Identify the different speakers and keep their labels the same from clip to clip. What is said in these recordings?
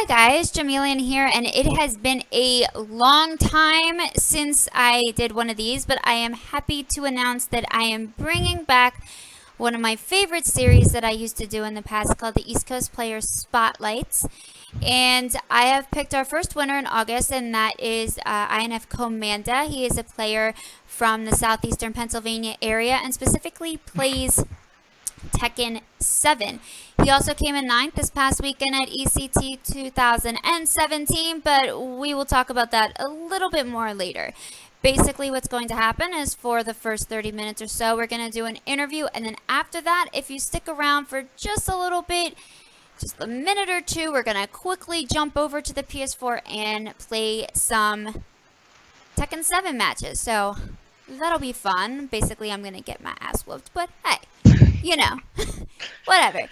Speaker 1: Hi guys, Jamilian here, and it has been a long time since I did one of these, but I am happy to announce that I am bringing back one of my favorite series that I used to do in the past called the East Coast Players Spotlights. And I have picked our first winner in August, and that is INF Komanda. He is a player from the Southeastern Pennsylvania area and specifically plays Tekken 7. He also came in ninth this past weekend at ECT 2017, but we will talk about that a little bit more later. Basically, what's going to happen is for the first 30 minutes or so, we're going to do an interview, and then after that, if you stick around for just a little bit, just a minute or two, we're going to quickly jump over to the PS4 and play some Tekken 7 matches. So that'll be fun. Basically, I'm going to get my ass whooped, but hey, you know, whatever.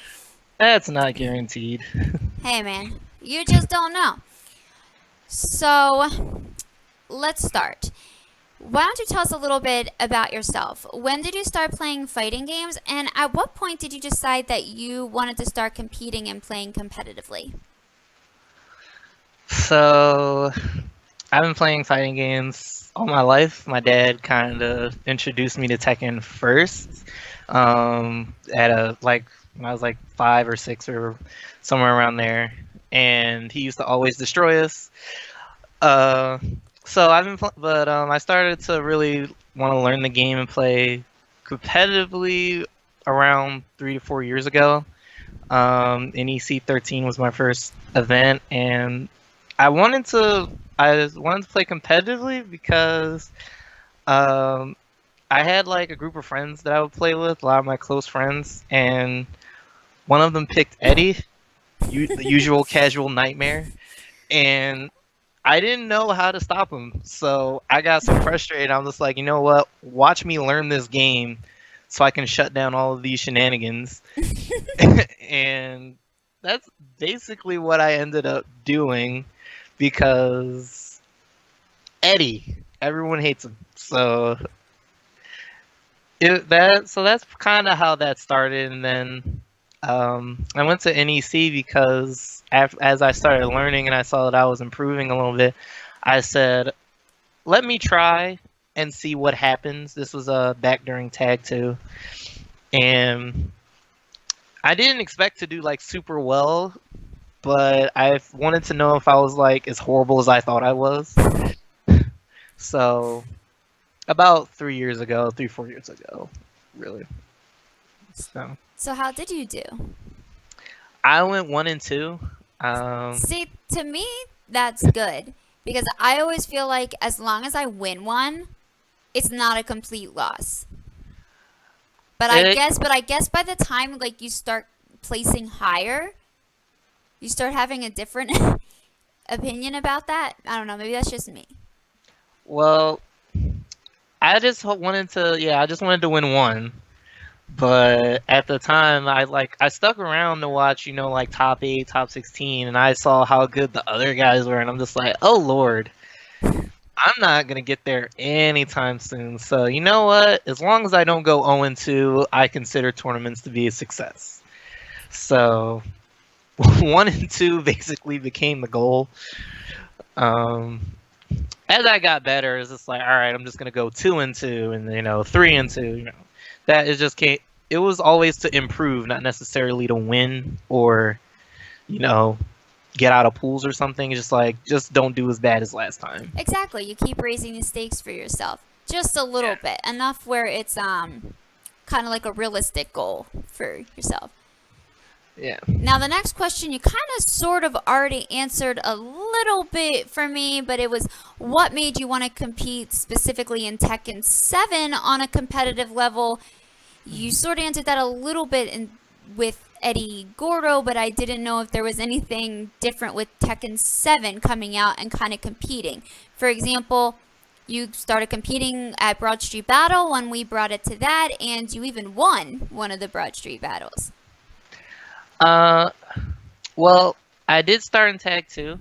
Speaker 2: That's not guaranteed.
Speaker 1: Hey, man, you just don't know. So let's start. Why don't you tell us a little bit about yourself? When did you start playing fighting games, and at what point did you decide that you wanted to start competing and playing competitively?
Speaker 2: So, I've been playing fighting games all my life. My dad kind of introduced me to Tekken first. When I was like 5 or 6 or somewhere around there, and he used to always destroy us. So I started to really want to learn the game and play competitively around 3 to 4 years ago. In EC13 was my first event, and I wanted to play competitively because I had like a group of friends that I would play with, a lot of my close friends, and one of them picked Eddie, the usual casual nightmare, and I didn't know how to stop him. So I got so frustrated. I'm just like, you know what? Watch me learn this game so I can shut down all of these shenanigans. And that's basically what I ended up doing because Eddie, everyone hates him. So that's kind of how that started. And then I went to NEC because as I started learning and I saw that I was improving a little bit, I said, let me try and see what happens. This was back during Tag 2. And I didn't expect to do like super well, but I wanted to know if I was like as horrible as I thought I was. So about 3, 4 years ago, really.
Speaker 1: So how did you do?
Speaker 2: I went 1 and 2.
Speaker 1: See, to me, that's good because I always feel like as long as I win one, it's not a complete loss. But I guess by the time like you start placing higher, you start having a different opinion about that. I don't know. Maybe that's just me.
Speaker 2: Well, I just wanted to win one. But at the time, I stuck around to watch, like top 8, top 16, and I saw how good the other guys were, and I'm just like, oh Lord, I'm not gonna get there anytime soon. So you know what? As long as I don't go 0 and 2, I consider tournaments to be a success. So 1 and 2 basically became the goal. As I got better, it's just like, all right, I'm just gonna go 2 and 2, and 3 and 2, That is just it was always to improve, not necessarily to win or, get out of pools or something. It's just like, just don't do as bad as last time.
Speaker 1: Exactly. You keep raising the stakes for yourself just a little bit, enough where it's kind of like a realistic goal for yourself.
Speaker 2: Yeah.
Speaker 1: Now the next question you kind of sort of already answered a little bit for me, but it was what made you want to compete specifically in Tekken 7 on a competitive level? You sort of answered that a little bit with Eddie Gordo, but I didn't know if there was anything different with Tekken 7 coming out and kind of competing. For example, you started competing at Broad Street Battle when we brought it to that, and you even won one of the Broad Street battles.
Speaker 2: Well, I did start in Tag 2.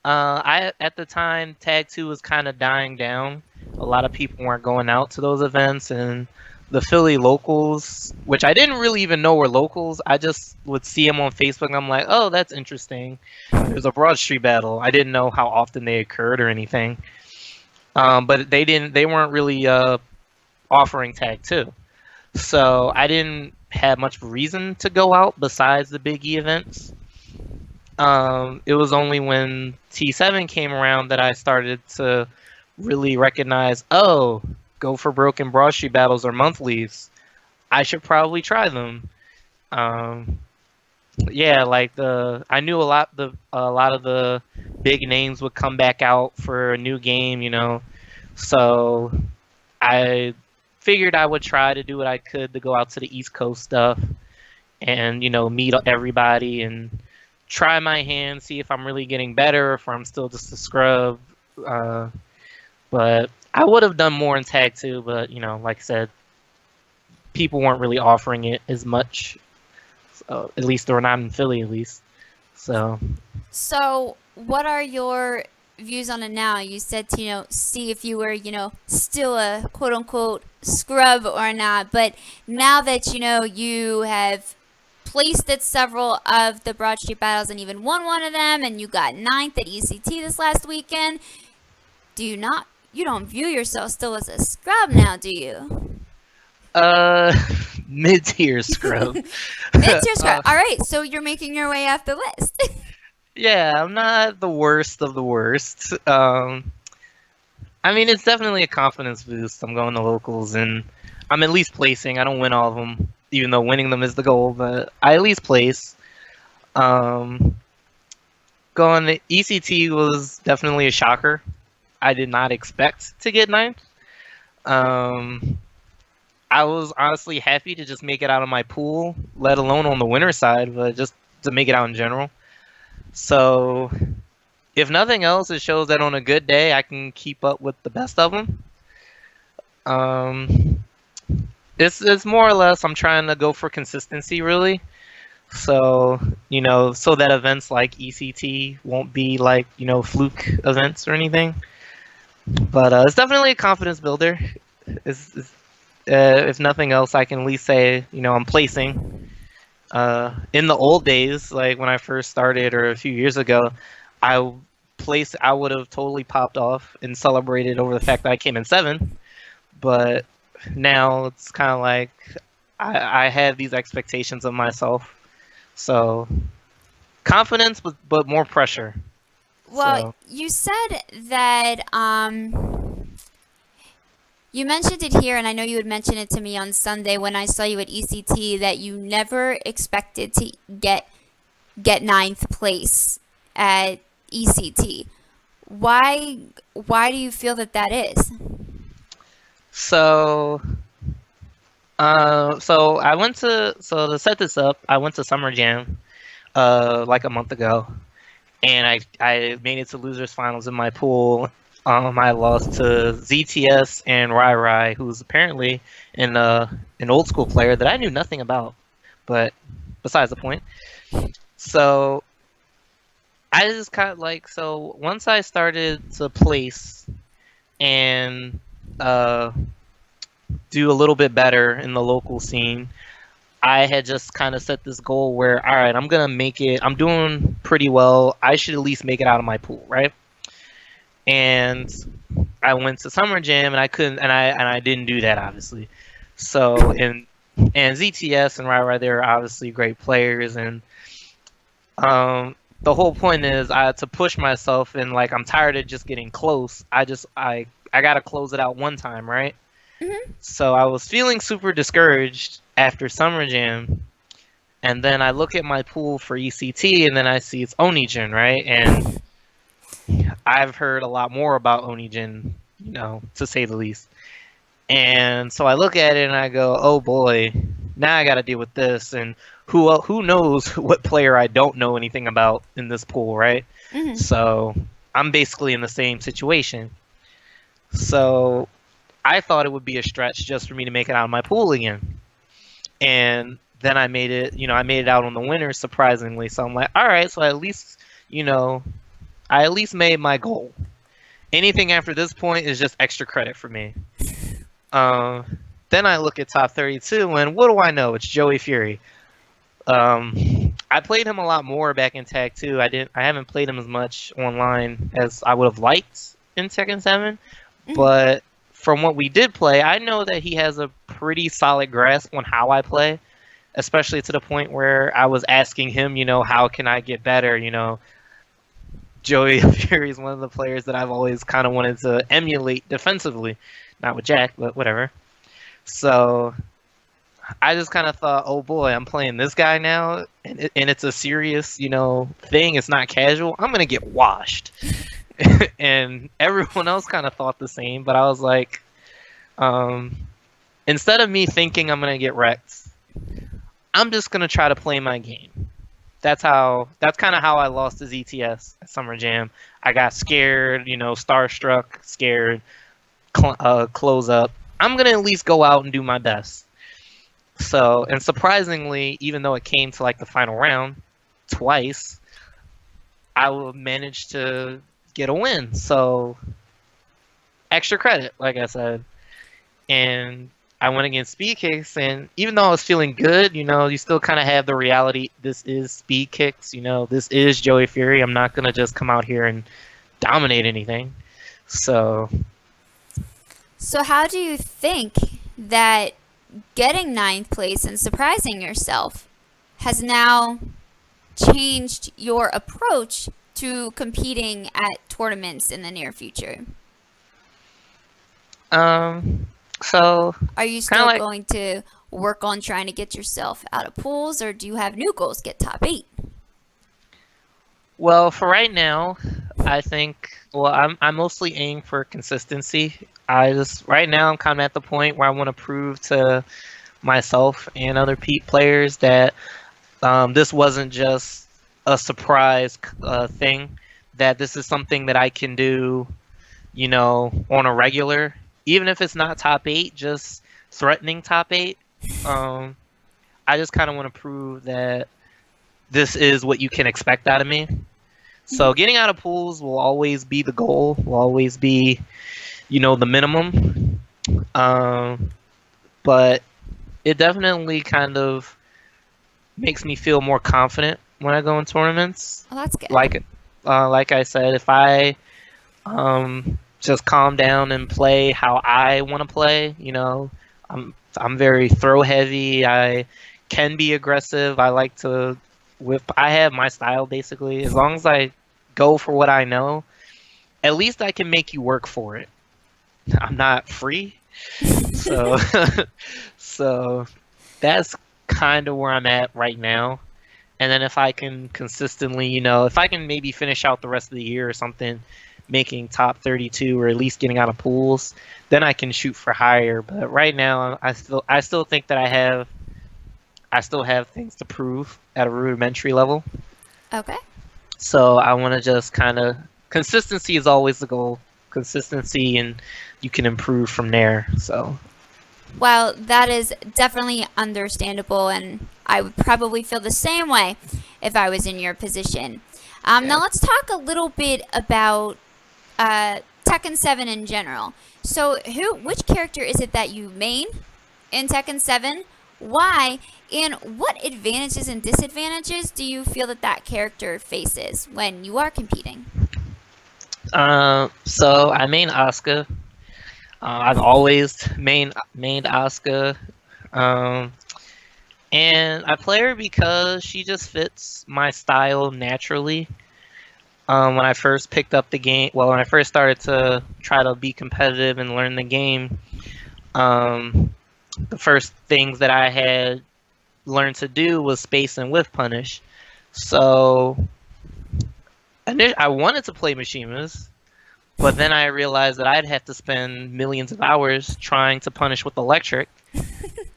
Speaker 2: At the time, Tag 2 was kind of dying down. A lot of people weren't going out to those events, and the Philly locals, which I didn't really even know were locals. I just would see them on Facebook. And I'm like, oh, that's interesting. There's a Broad Street battle. I didn't know how often they occurred or anything. But they weren't really offering tag 2. So I didn't have much of a reason to go out besides the Big E events. It was only when T7 came around that I started to really recognize, oh, Go for Broke and Broad Street battles are monthlies. I should probably try them. Yeah, like I knew a lot of the big names would come back out for a new game, So I figured I would try to do what I could to go out to the East Coast stuff and, meet everybody and try my hand, see if I'm really getting better, or if I'm still just a scrub. But I would have done more in tag 2, but like I said, people weren't really offering it as much. So, at least, or not in Philly, at least. So
Speaker 1: what are your views on it now? You said to see if you were still a quote unquote scrub or not, but now that you have placed at several of the Broad Street battles and even won one of them, and you got 9th at ECT this last weekend, you don't view yourself still as a scrub now, do you?
Speaker 2: Mid-tier scrub.
Speaker 1: Mid-tier scrub. All right, so you're making your way up the list.
Speaker 2: Yeah, I'm not the worst of the worst. I mean, it's definitely a confidence boost. I'm going to locals, and I'm at least placing. I don't win all of them, even though winning them is the goal, but I at least place. Going to ECT was definitely a shocker. I did not expect to get 9th. I was honestly happy to just make it out of my pool, let alone on the winner side, but just to make it out in general. So, if nothing else, it shows that on a good day, I can keep up with the best of them. It's more or less, I'm trying to go for consistency, really. So, so that events like ECT won't be like, fluke events or anything. But it's definitely a confidence builder. If nothing else, I can at least say, I'm placing. In the old days, like when I first started or a few years ago, I would have totally popped off and celebrated over the fact that I came in 7th. But now it's kind of like I have these expectations of myself. So confidence, but more pressure.
Speaker 1: Well, you said that you mentioned it here, and I know you had mentioned it to me on Sunday when I saw you at ECT, that you never expected to get 9th place at ECT. Why do you feel that is?
Speaker 2: So I went to set this up, I went to Summer Jam like a month ago, and I made it to losers finals in my pool. I lost to ZTS and Rai Rai, who's apparently an old school player that I knew nothing about, but besides the point. So I just kind of once I started to place and do a little bit better in the local scene, I had just kind of set this goal where, all right, I'm gonna make it. I'm doing pretty well. I should at least make it out of my pool, right? And I went to Summer Jam, and I couldn't, and I didn't do that, obviously. So and ZTS and Rai Rai, they're obviously great players, and the whole point is to push myself, and I'm tired of just getting close. I gotta close it out one time, right?
Speaker 1: Mm-hmm.
Speaker 2: So I was feeling super discouraged after Summer Jam, and then I look at my pool for ECT, and then I see it's Onijin, right? And I've heard a lot more about Onijin, to say the least. And so I look at it and I go, oh boy, now I got to deal with this. And who knows what player I don't know anything about in this pool, right?
Speaker 1: Mm-hmm.
Speaker 2: So I'm basically in the same situation. So I thought it would be a stretch just for me to make it out of my pool again. And then I made it, I made it out on the winners, surprisingly. So I'm like, all right, so at least, I at least made my goal. Anything after this point is just extra credit for me. Then I look at top 32, and what do I know? It's Joey Fury. I played him a lot more back in Tag 2. I haven't played him as much online as I would have liked in Tekken 7, but from what we did play, I know that he has a pretty solid grasp on how I play, especially to the point where I was asking him, how can I get better? Joey Fury is one of the players that I've always kind of wanted to emulate defensively, not with Jack, but whatever. So I just kind of thought, oh boy, I'm playing this guy now, and it's a serious, thing. It's not casual. I'm gonna get washed. And everyone else kind of thought the same, but I was like, instead of me thinking I'm gonna get wrecked, I'm just gonna try to play my game. That's kind of how I lost to ZTS at Summer Jam. I got scared, starstruck, scared, close up. I'm gonna at least go out and do my best. So, and surprisingly, even though it came to like the final round twice, I managed to get a win. So, extra credit, like I said. And I went against Speed Kicks, and even though I was feeling good, you still kind of have the reality, this is Speed Kicks, this is Joey Fury. I'm not going to just come out here and dominate anything. So
Speaker 1: how do you think that getting 9th place and surprising yourself has now changed your approach to competing at tournaments in the near future?
Speaker 2: So
Speaker 1: are you still going to work on trying to get yourself out of pools, or do you have new goals, get top 8?
Speaker 2: Well, for right now, I think, I'm mostly aiming for consistency. Right now, I'm kind of at the point where I want to prove to myself and other players that this wasn't just a surprise thing, that this is something that I can do, on a regular, even if it's not top 8, just threatening top 8. I just kind of want to prove that this is what you can expect out of me. So getting out of pools will always be the goal, will always be, the minimum. But it definitely kind of makes me feel more confident when I go in tournaments.
Speaker 1: Oh, that's good.
Speaker 2: Like I said, if I just calm down and play how I want to play, I'm very throw heavy. I can be aggressive. I like to whip. I have my style basically. As long as I go for what I know, at least I can make you work for it. I'm not free. So so that's kind of where I'm at right now. And then if I can consistently, if I can maybe finish out the rest of the year or something, making top 32 or at least getting out of pools, then I can shoot for higher. But right now, I still think that I still have things to prove at a rudimentary level.
Speaker 1: Okay. So
Speaker 2: I want to just kind of, consistency is always the goal. Consistency, and you can improve from there. So.
Speaker 1: Well, that is definitely understandable, and I would probably feel the same way if I was in your position. Now let's talk a little bit about Tekken 7 in general. So which character is it that you main in Tekken 7? Why? And what advantages and disadvantages do you feel that character faces when you are competing?
Speaker 2: So I main Asuka. I've always mained Asuka. And I play her because she just fits my style naturally. When I first picked up the game, when I first started to try to be competitive and learn the game, the first things that I had learned to do was space and whiff punish. So I wanted to play Mishimas, but then I realized that I'd have to spend millions of hours trying to punish with electric,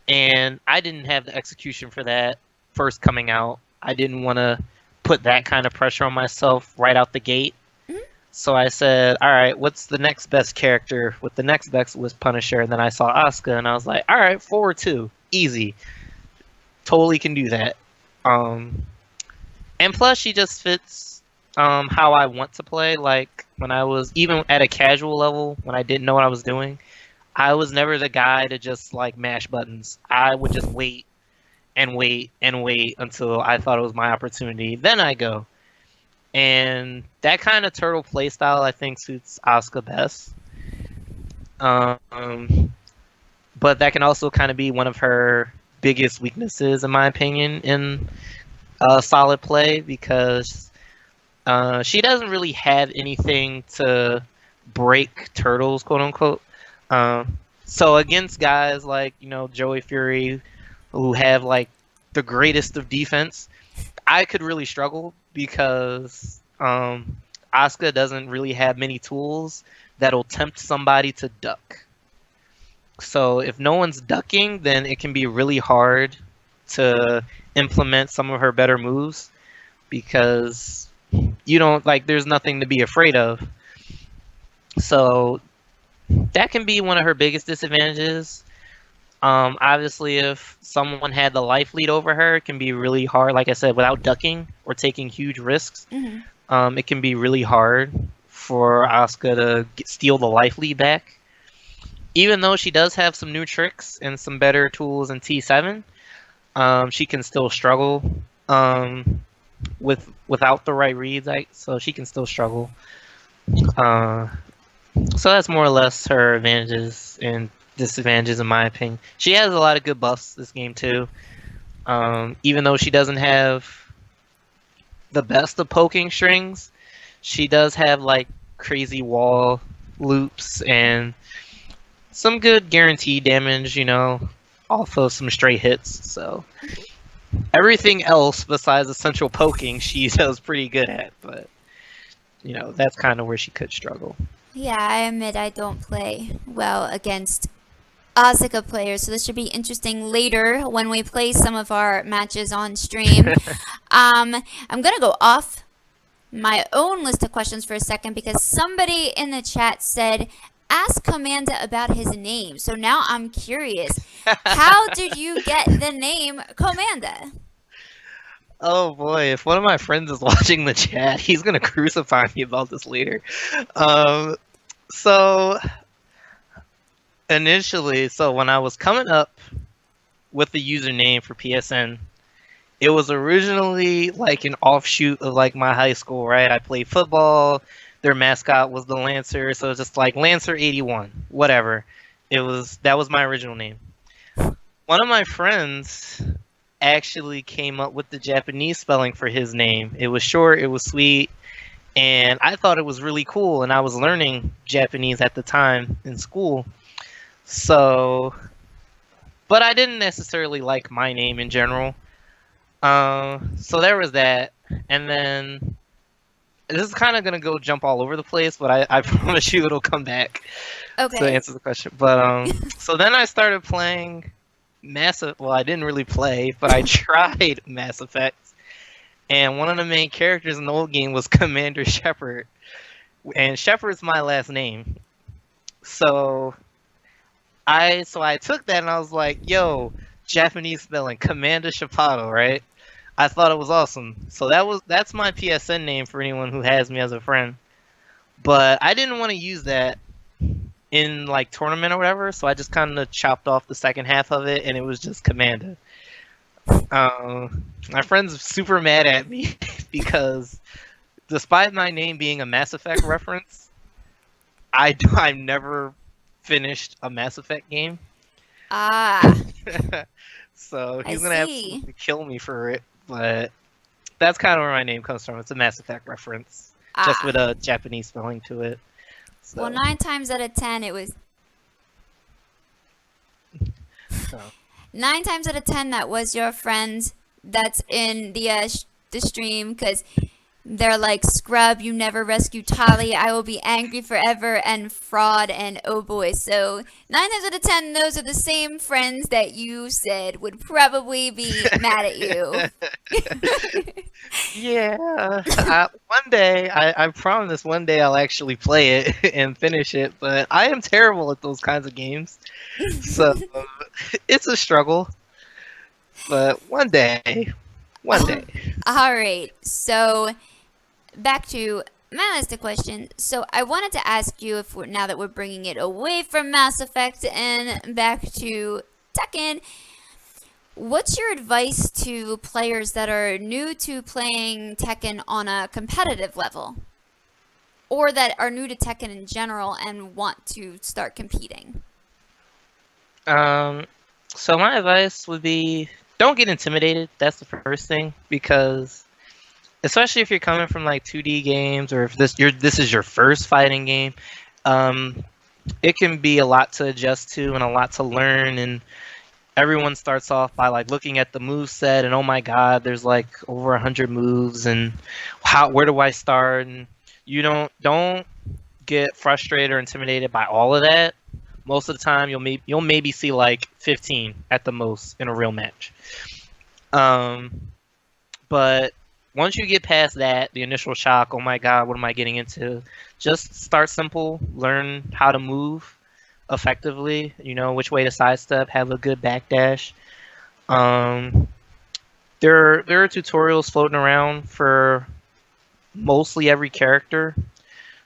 Speaker 2: and I didn't have the execution for that first coming out. I didn't want to put that kind of pressure on myself right out the gate. So I said, all right, what's the next best character? With the next best was Punisher, and then I saw Asuka, and I was like, all right, forward 2, easy. Totally can do that. And plus, she just fits how I want to play. Like, when I was, even at a casual level, when I didn't know what I was doing, I was never the guy to just like mash buttons. I would just wait and wait and wait until I thought it was my opportunity. Then I go. And that kind of turtle playstyle I think suits Asuka best. But that can also kind of be one of her biggest weaknesses, in my opinion, in solid play because she doesn't really have anything to break turtles, quote unquote. So against guys like Joey Fury, who have like the greatest of defense, I could really struggle because Asuka doesn't really have many tools that'll tempt somebody to duck. So if no one's ducking, then it can be really hard to implement some of her better moves because you don't like there's nothing to be afraid of. So that can be one of her biggest disadvantages. Obviously, if someone had the life lead over her, it can be really hard. Like I said, without ducking or taking huge risks, it can be really hard for Asuka to steal the life lead back. Even though she does have some new tricks and some better tools in T7, she can still struggle without the right reads. So she can still struggle. So that's more or less her advantages and disadvantages in my opinion. She has a lot of good buffs this game too. Even though she doesn't have the best of poking strings, she does have like crazy wall loops and some good guaranteed damage, off of some straight hits. So everything else besides essential poking, she does pretty good at. But that's kind of where she could struggle.
Speaker 1: Yeah, I admit I don't play well against Asuka players, so this should be interesting later when we play some of our matches on stream. I'm gonna go off my own list of questions for a second because somebody in the chat said, ask Komanda about his name. So now I'm curious. How did you get the name Komanda?
Speaker 2: Oh boy, if one of my friends is watching the chat, he's gonna crucify me about this later. So initially, when I was coming up with the username for PSN, it was originally like an offshoot of like my high school, right? I played football. Their mascot was the Lancer, so it's just like Lancer 81, whatever. That was my original name. One of my friends actually came up with the Japanese spelling for his name. It was short, it was sweet, and I thought it was really cool, and I was learning Japanese at the time in school. So, but I didn't necessarily like my name in general. So there was that, and then this is kind of gonna jump all over the place, but I promise you it'll come back to answer the question. But so then I started playing well, I didn't really play, but I tried Mass Effect, and one of the main characters in the old game was Commander Shepard, and Shepard's my last name. So I took that and I was like, yo, Japanese spelling, Commander Shepard, right? I thought it was awesome. So that's my PSN name for anyone who has me as a friend. But I didn't want to use that in like tournament or whatever, so I just kind of chopped off the second half of it, and it was just Komanda. My friend's super mad at me because despite my name being a Mass Effect reference, I've never finished a Mass Effect game. So he's gonna absolutely kill me for it, but that's kind of where my name comes from. It's a Mass Effect reference, just with a Japanese spelling to it. So.
Speaker 1: Well, 9 times out of 10, it was.
Speaker 2: So.
Speaker 1: 9 times out of 10, that was your friend that's in the stream, because they're like, scrub, you never rescue Tali, I will be angry forever, and fraud, and oh boy. So 9 times out of 10, those are the same friends that you said would probably be mad at you.
Speaker 2: Yeah. One day, I promise one day I'll actually play it and finish it, but I am terrible at those kinds of games. So it's a struggle. But one day.
Speaker 1: All right. So back to my list of questions. So I wanted to ask you, if we're, now that we're bringing it away from Mass Effect and back to Tekken, what's your advice to players that are new to playing Tekken on a competitive level? Or that are new to Tekken in general and want to start competing?
Speaker 2: So my advice would be don't get intimidated. That's the first thing, because especially if you're coming from like 2D games, or if this is your first fighting game, um, it can be a lot to adjust to and a lot to learn. And everyone starts off by like looking at the move set and oh my god, there's like over 100 moves, and where do I start? And you don't get frustrated or intimidated by all of that. Most of the time, you'll maybe see like 15 at the most in a real match. Um, but once you get past that, the initial shock, oh my god, what am I getting into? Just start simple, learn how to move effectively, which way to sidestep, have a good backdash. Um, there are tutorials floating around for mostly every character,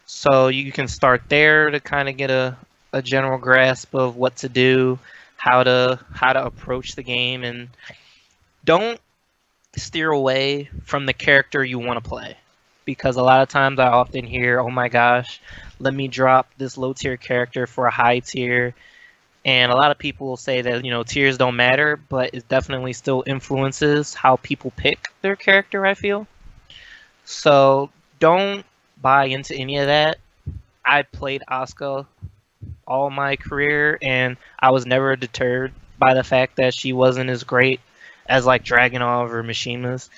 Speaker 2: so you can start there to kind of get a general grasp of what to do, how to approach the game, and don't steer away from the character you want to play, because a lot of times I often hear, oh my gosh, let me drop this low tier character for a high tier. And a lot of people will say that tiers don't matter, but it definitely still influences how people pick their character, I feel. So don't buy into any of that. I played Asuka all my career, and I was never deterred by the fact that she wasn't as great as like Dragunov or Mishima's.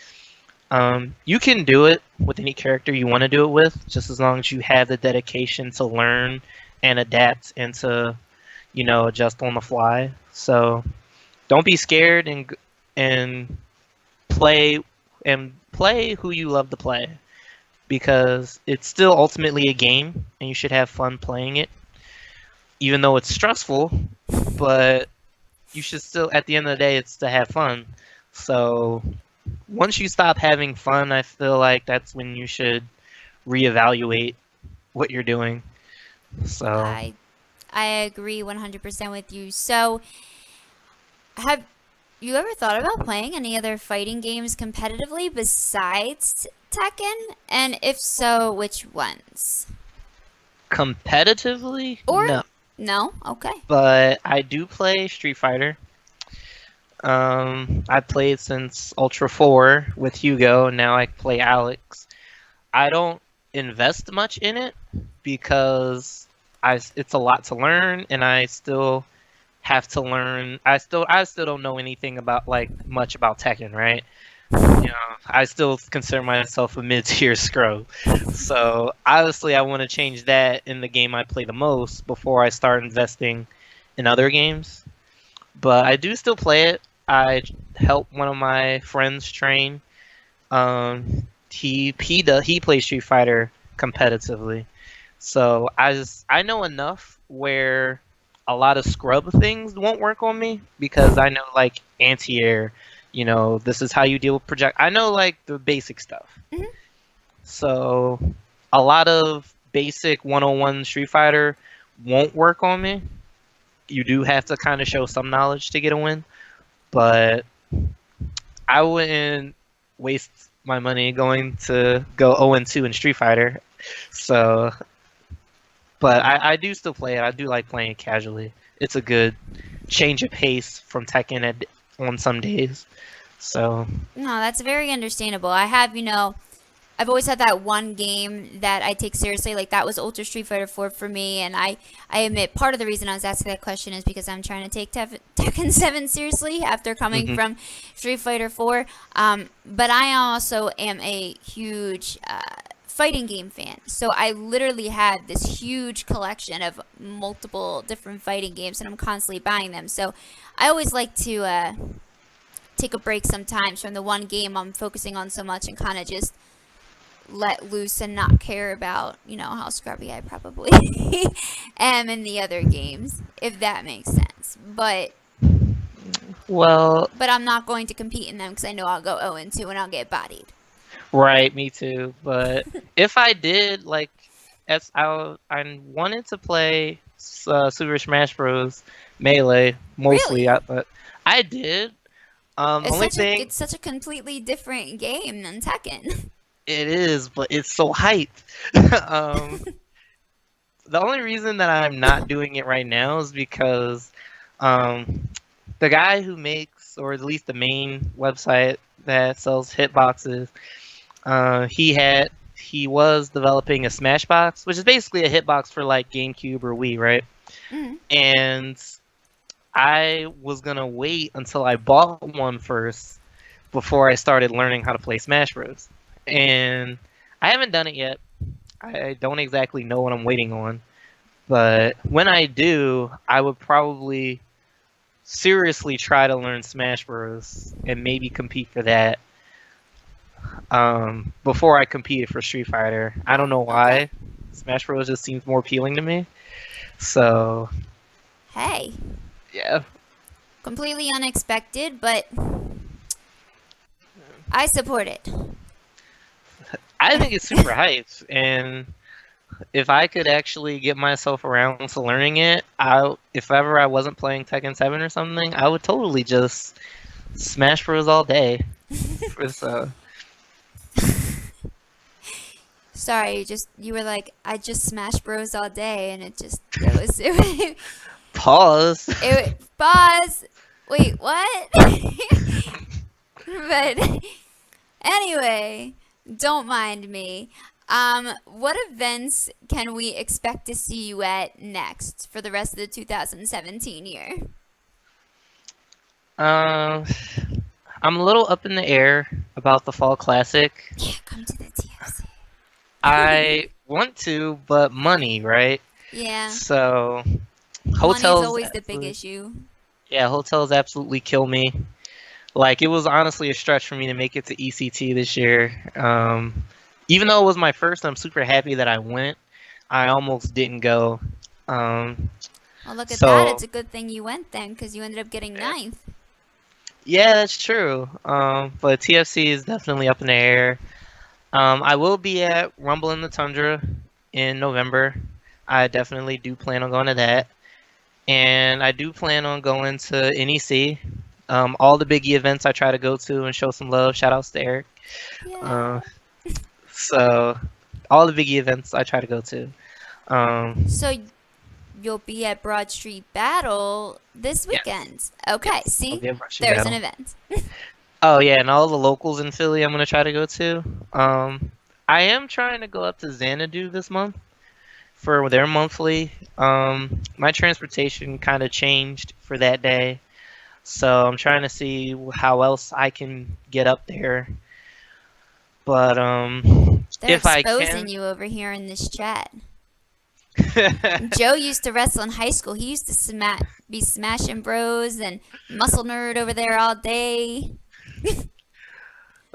Speaker 2: You can do it with any character you want to do it with, just as long as you have the dedication to learn and adapt and to, adjust on the fly. So don't be scared, and play who you love to play, because it's still ultimately a game, and you should have fun playing it, even though it's stressful. But you should still, at the end of the day, it's to have fun. So once you stop having fun, I feel like that's when you should reevaluate what you're doing. So
Speaker 1: I agree 100% with you. So have you ever thought about playing any other fighting games competitively besides Tekken? And if so, which ones?
Speaker 2: competitively,
Speaker 1: Or
Speaker 2: no,
Speaker 1: no? Okay.
Speaker 2: but I do play Street Fighter. I played since Ultra 4 with Hugo, and now I play Alex. I don't invest much in it because it's a lot to learn, and I still have to learn. I still don't know anything about like much about Tekken, right? I still consider myself a mid-tier scrub. So obviously, I want to change that in the game I play the most before I start investing in other games. But I do still play it. I help one of my friends train. He plays Street Fighter competitively, so I know enough where a lot of scrub things won't work on me, because I know like anti-air. This is how you deal with project. I know like the basic stuff.
Speaker 1: Hmm.
Speaker 2: So a lot of basic 101 Street Fighter won't work on me. You do have to kind of show some knowledge to get a win, but I wouldn't waste my money going to go 0-2 in Street Fighter. So, but I do still play it. I do like playing it casually. It's a good change of pace from Tekken on some days. So,
Speaker 1: No, that's very understandable. I've always had that one game that I take seriously. Like that was Ultra Street Fighter 4 for me, and I admit part of the reason I was asking that question is because I'm trying to take Tekken 7 seriously after coming from Street Fighter 4. But I also am a huge fighting game fan, so I literally had this huge collection of multiple different fighting games, and I'm constantly buying them. So I always like to take a break sometimes from the one game I'm focusing on so much and kind of just let loose and not care about, how scrubby I probably am in the other games, if that makes sense. But
Speaker 2: well,
Speaker 1: I'm not going to compete in them because I know I'll go 0-2 and I'll get bodied.
Speaker 2: Right, me too. But if I did, like, I wanted to play Super Smash Bros. Melee mostly.
Speaker 1: Really?
Speaker 2: But I did. Only thing
Speaker 1: It's such a completely different game than Tekken.
Speaker 2: it is, but it's so hyped. um, the only reason that I'm not doing it right now is because um, the guy who makes, or at least the main website that sells hitboxes, he was developing a Smashbox, which is basically a hitbox for like GameCube or Wii, right?
Speaker 1: Mm.
Speaker 2: And I was gonna wait until I bought one first before I started learning how to play Smash Bros. And I haven't done it yet. I don't exactly know what I'm waiting on, but when I do, I would probably seriously try to learn Smash Bros. And maybe compete for that before I competed for Street Fighter. I don't know
Speaker 1: Okay.
Speaker 2: why. Smash Bros. Just seems more appealing to me. So,
Speaker 1: Hey,
Speaker 2: yeah.
Speaker 1: completely unexpected, but I support it.
Speaker 2: I think it's super hyped, and if I could actually get myself around to learning it, if ever I wasn't playing Tekken 7 or something, I would totally just Smash Bros all day. So,
Speaker 1: Sorry, you were like, I just Smash Bros all day, and it
Speaker 2: pause.
Speaker 1: pause. Wait, what? But anyway, don't mind me. What events can we expect to see you at next for the rest of the 2017 year?
Speaker 2: I'm a little up in the air about the Fall Classic.
Speaker 1: Yeah, come to the TFC.
Speaker 2: I want to, but money, right?
Speaker 1: Yeah,
Speaker 2: So
Speaker 1: money's
Speaker 2: hotels,
Speaker 1: always the big issue.
Speaker 2: yeah, hotels absolutely kill me. Like, it was honestly a stretch for me to make it to ECT this year. Even though it was my first, I'm super happy that I went. I almost didn't go. Um,
Speaker 1: Well, look at that.
Speaker 2: so
Speaker 1: It's a good thing you went then, because you ended up getting ninth.
Speaker 2: yeah, that's true. But TFC is definitely up in the air. I will be at Rumble in the Tundra in November. I definitely do plan on going to that. And I do plan on going to NEC. All the biggie events I try to go to and show some love. Shout outs to Eric.
Speaker 1: Yeah.
Speaker 2: So all the biggie events I try to go to.
Speaker 1: So you'll be at Broad Street Battle this
Speaker 2: Yes.
Speaker 1: weekend. Okay,
Speaker 2: Yes, I'll
Speaker 1: see?
Speaker 2: be at Russian
Speaker 1: There's
Speaker 2: Battle.
Speaker 1: an event.
Speaker 2: Oh yeah, and all the locals in Philly I'm gonna try to go to. I am trying to go up to Xanadu this month for their monthly. My transportation kind of changed for that day, so I'm trying to see how else I can get up there. But
Speaker 1: They're
Speaker 2: if I
Speaker 1: exposing
Speaker 2: can,
Speaker 1: you over here in this chat. Joe used to wrestle in high school. He used to be smashing bros and muscle nerd over there all day.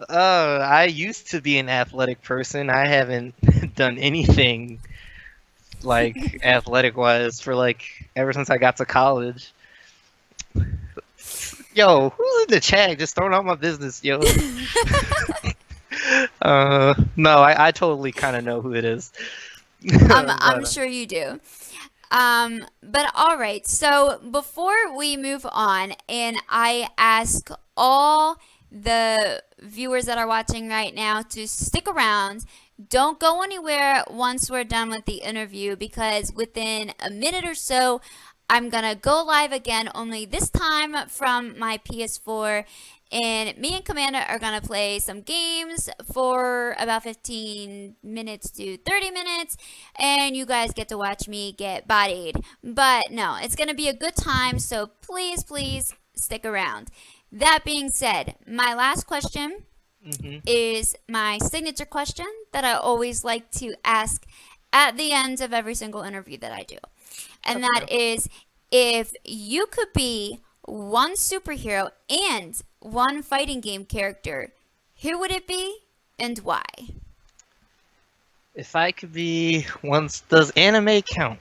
Speaker 2: I used to be an athletic person. I haven't done anything like athletic wise for like ever since I got to college. Yo, who's in the chat? Just throwing out my business, yo. No, I totally kind of know who it is.
Speaker 1: I'm
Speaker 2: But,
Speaker 1: sure you do. But all right. So before we move on, and I ask all the viewers that are watching right now to stick around. Don't go anywhere once we're done with the interview, because within a minute or so, I'm gonna go live again, only this time from my PS4, and me and Komanda are gonna play some games for about 15 minutes to 30 minutes, and you guys get to watch me get bodied. But no, it's gonna be a good time, so please stick around. That being said, my last question is my signature question that I always like to ask at the end of every single interview that I do. And that is, if you could be one superhero and one fighting game character, who would it be and why?
Speaker 2: if I could be once, does anime count?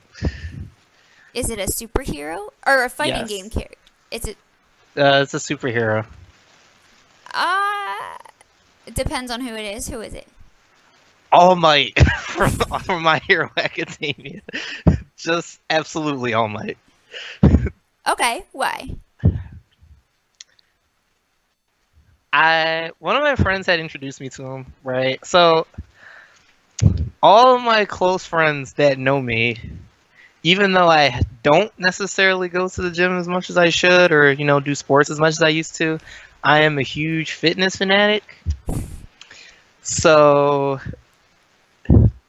Speaker 1: Is it a superhero or a fighting
Speaker 2: Yes.
Speaker 1: game character? Is it
Speaker 2: It's a superhero.
Speaker 1: uh It depends on who it is. Who is it?
Speaker 2: All Might from My Hero Academia. Just absolutely All Might.
Speaker 1: Okay, why?
Speaker 2: One of my friends had introduced me to him, right? So all of my close friends that know me, even though I don't necessarily go to the gym as much as I should, or do sports as much as I used to, I am a huge fitness fanatic. So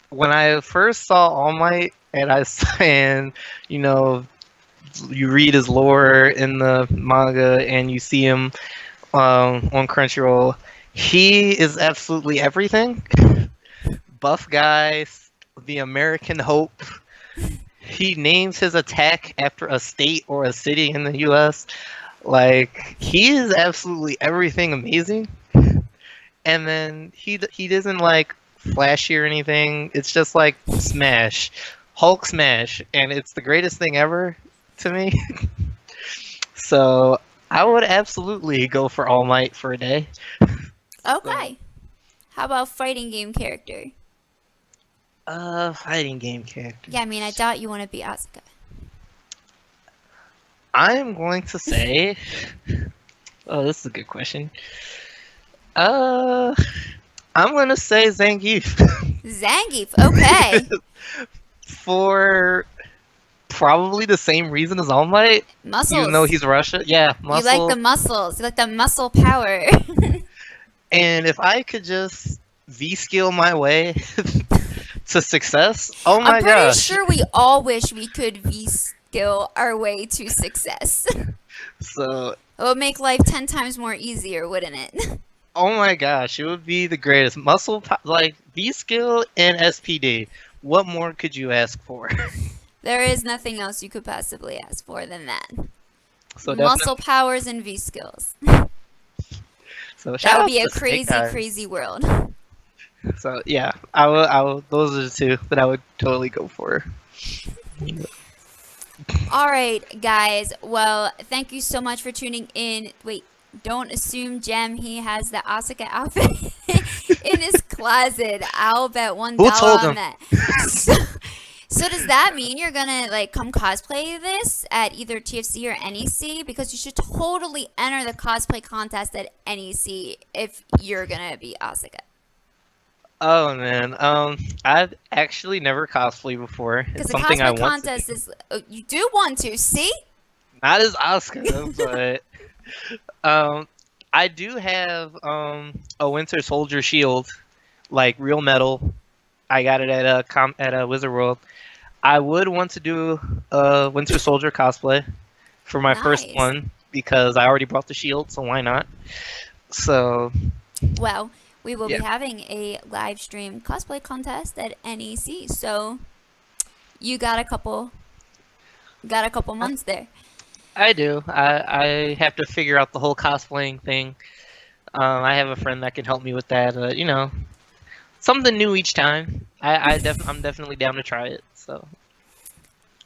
Speaker 2: when I first saw All Might, and you read his lore in the manga, and you see him on Crunchyroll, he is absolutely everything. Buff guy, the American Hope. He names his attack after a state or a city in the U.S. Like, he is absolutely everything amazing. And then he doesn't like flashy or anything. It's just like Smash, Hulk Smash, and it's the greatest thing ever to me. So I would absolutely go for All Might for a day.
Speaker 1: Okay. How about fighting game character?
Speaker 2: Fighting game character.
Speaker 1: Yeah, I mean, I doubt you want to be Asuka.
Speaker 2: I am going to say. Oh, this is a good question. I'm gonna say Zangief.
Speaker 1: Zangief, okay.
Speaker 2: For probably the same reason as All Might.
Speaker 1: Muscles.
Speaker 2: Even though he's Russia. Yeah, muscle.
Speaker 1: You like the muscles. You like the muscle power.
Speaker 2: And if I could just V-skill my way to success, oh my
Speaker 1: I'm pretty
Speaker 2: gosh.
Speaker 1: sure we all wish we could V-skill our way to success.
Speaker 2: So,
Speaker 1: It would make life 10 times more easier, wouldn't it?
Speaker 2: oh my gosh, it would be the greatest. Like V-skill and SPD. What more could you ask for?
Speaker 1: There is nothing else you could possibly ask for than that.
Speaker 2: So
Speaker 1: Muscle powers and V-skills.
Speaker 2: So
Speaker 1: That would be a crazy, crazy world.
Speaker 2: So yeah, I will. Those are the two that I would totally go for.
Speaker 1: All right, guys. Well, thank you so much for tuning in. Wait, don't assume Jem he has the Asuka outfit in his closet. I'll bet $1
Speaker 2: Who told
Speaker 1: on
Speaker 2: him?
Speaker 1: that. So does that mean you're gonna like come cosplay this at either TFC or NEC? Because you should totally enter the cosplay contest at NEC if you're gonna be Asuka.
Speaker 2: Oh man, I've actually never cosplayed before.
Speaker 1: Because
Speaker 2: It's
Speaker 1: the
Speaker 2: something I
Speaker 1: cosplay
Speaker 2: want to
Speaker 1: contest
Speaker 2: do.
Speaker 1: is you do want to see.
Speaker 2: Not as Asuka, but I do have a Winter Soldier shield, like real metal. I got it at a Wizard World. I would want to do a Winter Soldier cosplay for my first
Speaker 1: Nice.
Speaker 2: one because I already brought the shield, so why not? So
Speaker 1: Well, we will
Speaker 2: Yeah.
Speaker 1: be having a live stream cosplay contest at NEC. So you got a couple months there.
Speaker 2: I do. I have to figure out the whole cosplaying thing. I have a friend that can help me with that. Something new each time. I'm definitely down to try it. So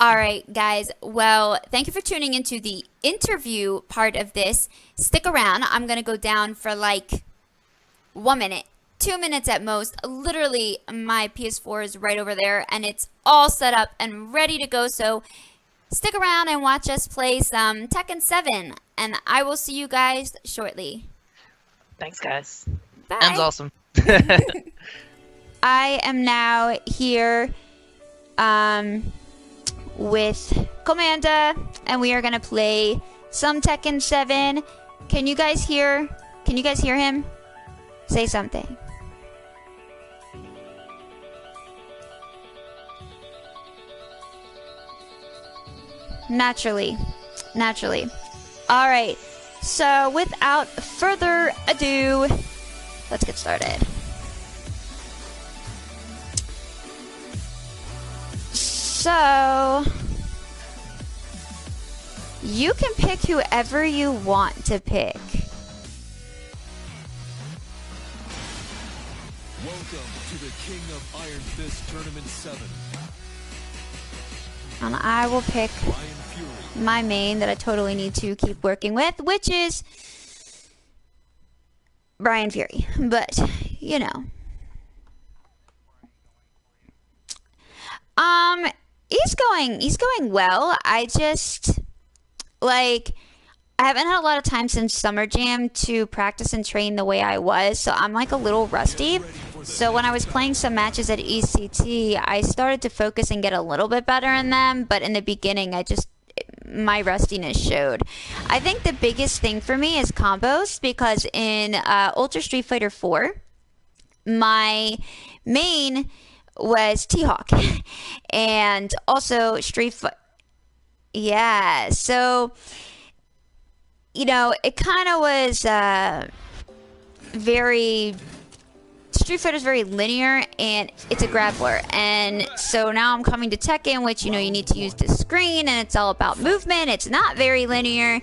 Speaker 1: All right, guys. Well, thank you for tuning into the interview part of this. Stick around. I'm going to go down for like 1 minute, 2 minutes at most. Literally, my PS4 is right over there, and it's all set up and ready to go. So stick around and watch us play some Tekken 7, and I will see you guys shortly.
Speaker 2: thanks, guys.
Speaker 1: Bye.
Speaker 2: That's awesome.
Speaker 1: I am now here with Komanda, and we are gonna play some Tekken 7. Can you guys hear him? Say something. Naturally. All right. So without further ado, let's get started. So, you can pick whoever you want to pick.
Speaker 3: Welcome to the King of Iron Fist Tournament 7.
Speaker 1: And I will pick
Speaker 3: Ryan Fury,
Speaker 1: my main that I totally need to keep working with, which is Brian Fury, but you know. He's going well. I just like I haven't had a lot of time since Summer Jam to practice and train the way I was, so I'm like a little rusty. So when I was playing some matches at ECT, I started to focus and get a little bit better in them, but in the beginning my rustiness showed. I think the biggest thing for me is combos, because in Ultra Street Fighter 4, my main was T-Hawk. And also yeah, so you know, it kind of was very Street Fighter is very linear and it's a grappler, and so now I'm coming to Tekken, which you know you need to use the screen and it's all about movement. It's not very linear,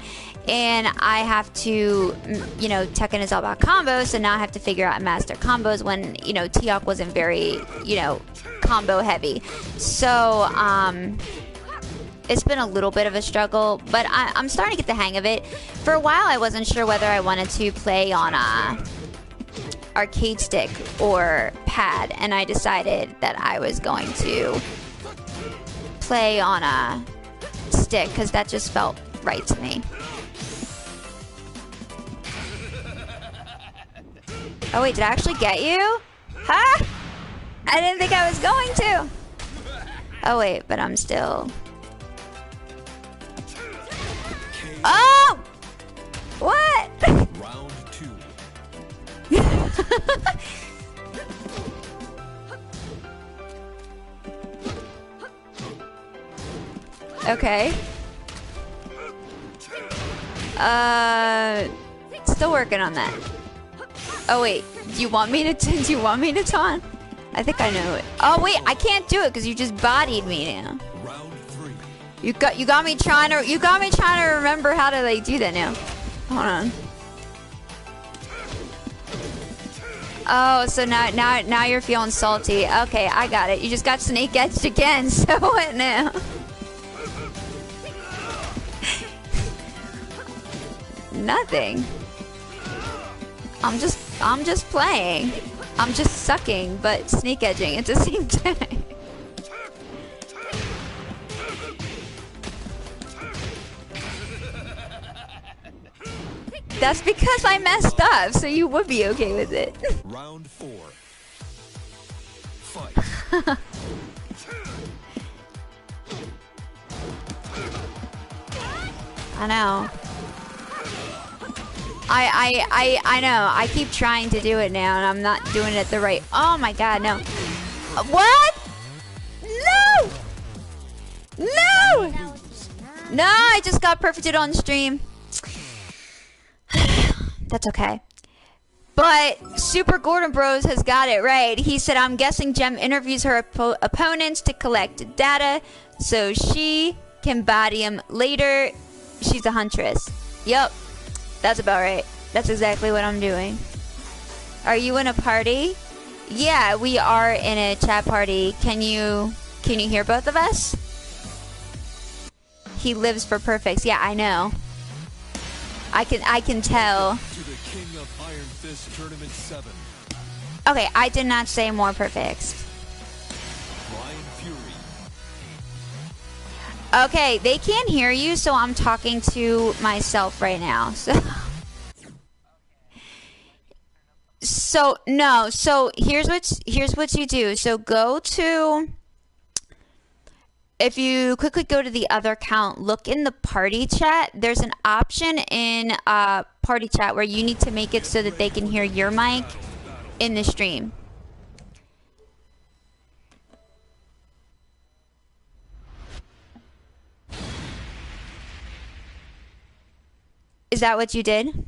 Speaker 1: and I have to, you know, Tekken is all about combos, so now I have to figure out and master combos when, you know, T-Hawk wasn't very, you know, combo heavy. So it's been a little bit of a struggle, but I'm starting to get the hang of it. For a while I wasn't sure whether I wanted to play on arcade stick or pad, and I decided that I was going to play on a stick because that just felt right to me. Oh wait, did I actually get you? Huh? I didn't think I was going to. Oh wait, but I'm still... Oh! What?
Speaker 3: Round 2.
Speaker 1: Okay. Still working on that. Oh wait, do you want me to taunt? I think I know it. Oh wait, I can't do it because you just bodied me now.
Speaker 3: Round 3.
Speaker 1: You got me trying to remember how to like do that now. Hold on. Oh, so now you're feeling salty. Okay, I got it. You just got snake edged again. So what now? Nothing. I'm just playing. I'm just sucking, but snake edging at the same time. That's because I messed up, so you would be okay with it.
Speaker 3: Round 4. Fight.
Speaker 1: I know. I know. I keep trying to do it now, and I'm not doing it the right. Oh my god, no. What? No! No! No, I just got perfected on stream. That's okay. But Super Gordon Bros has got it right. He said, I'm guessing Gem interviews her opponents to collect data so she can body him later. She's a huntress. Yup. That's about right. That's exactly what I'm doing. Are you in a party? Yeah, we are in a chat party. Can you hear both of us? He lives for perfects. Yeah, I know. I can tell.
Speaker 3: To the King of Iron Fist Tournament 7.
Speaker 1: Okay, I did not say more perfects.
Speaker 3: Brian Fury.
Speaker 1: Okay, they can't hear you, so I'm talking to myself right now. So no. So here's what you do. So go to. If you quickly go to the other account, look in the party chat. There's an option in party chat where you need to make it so that they can hear your mic in the stream. Is that what you did?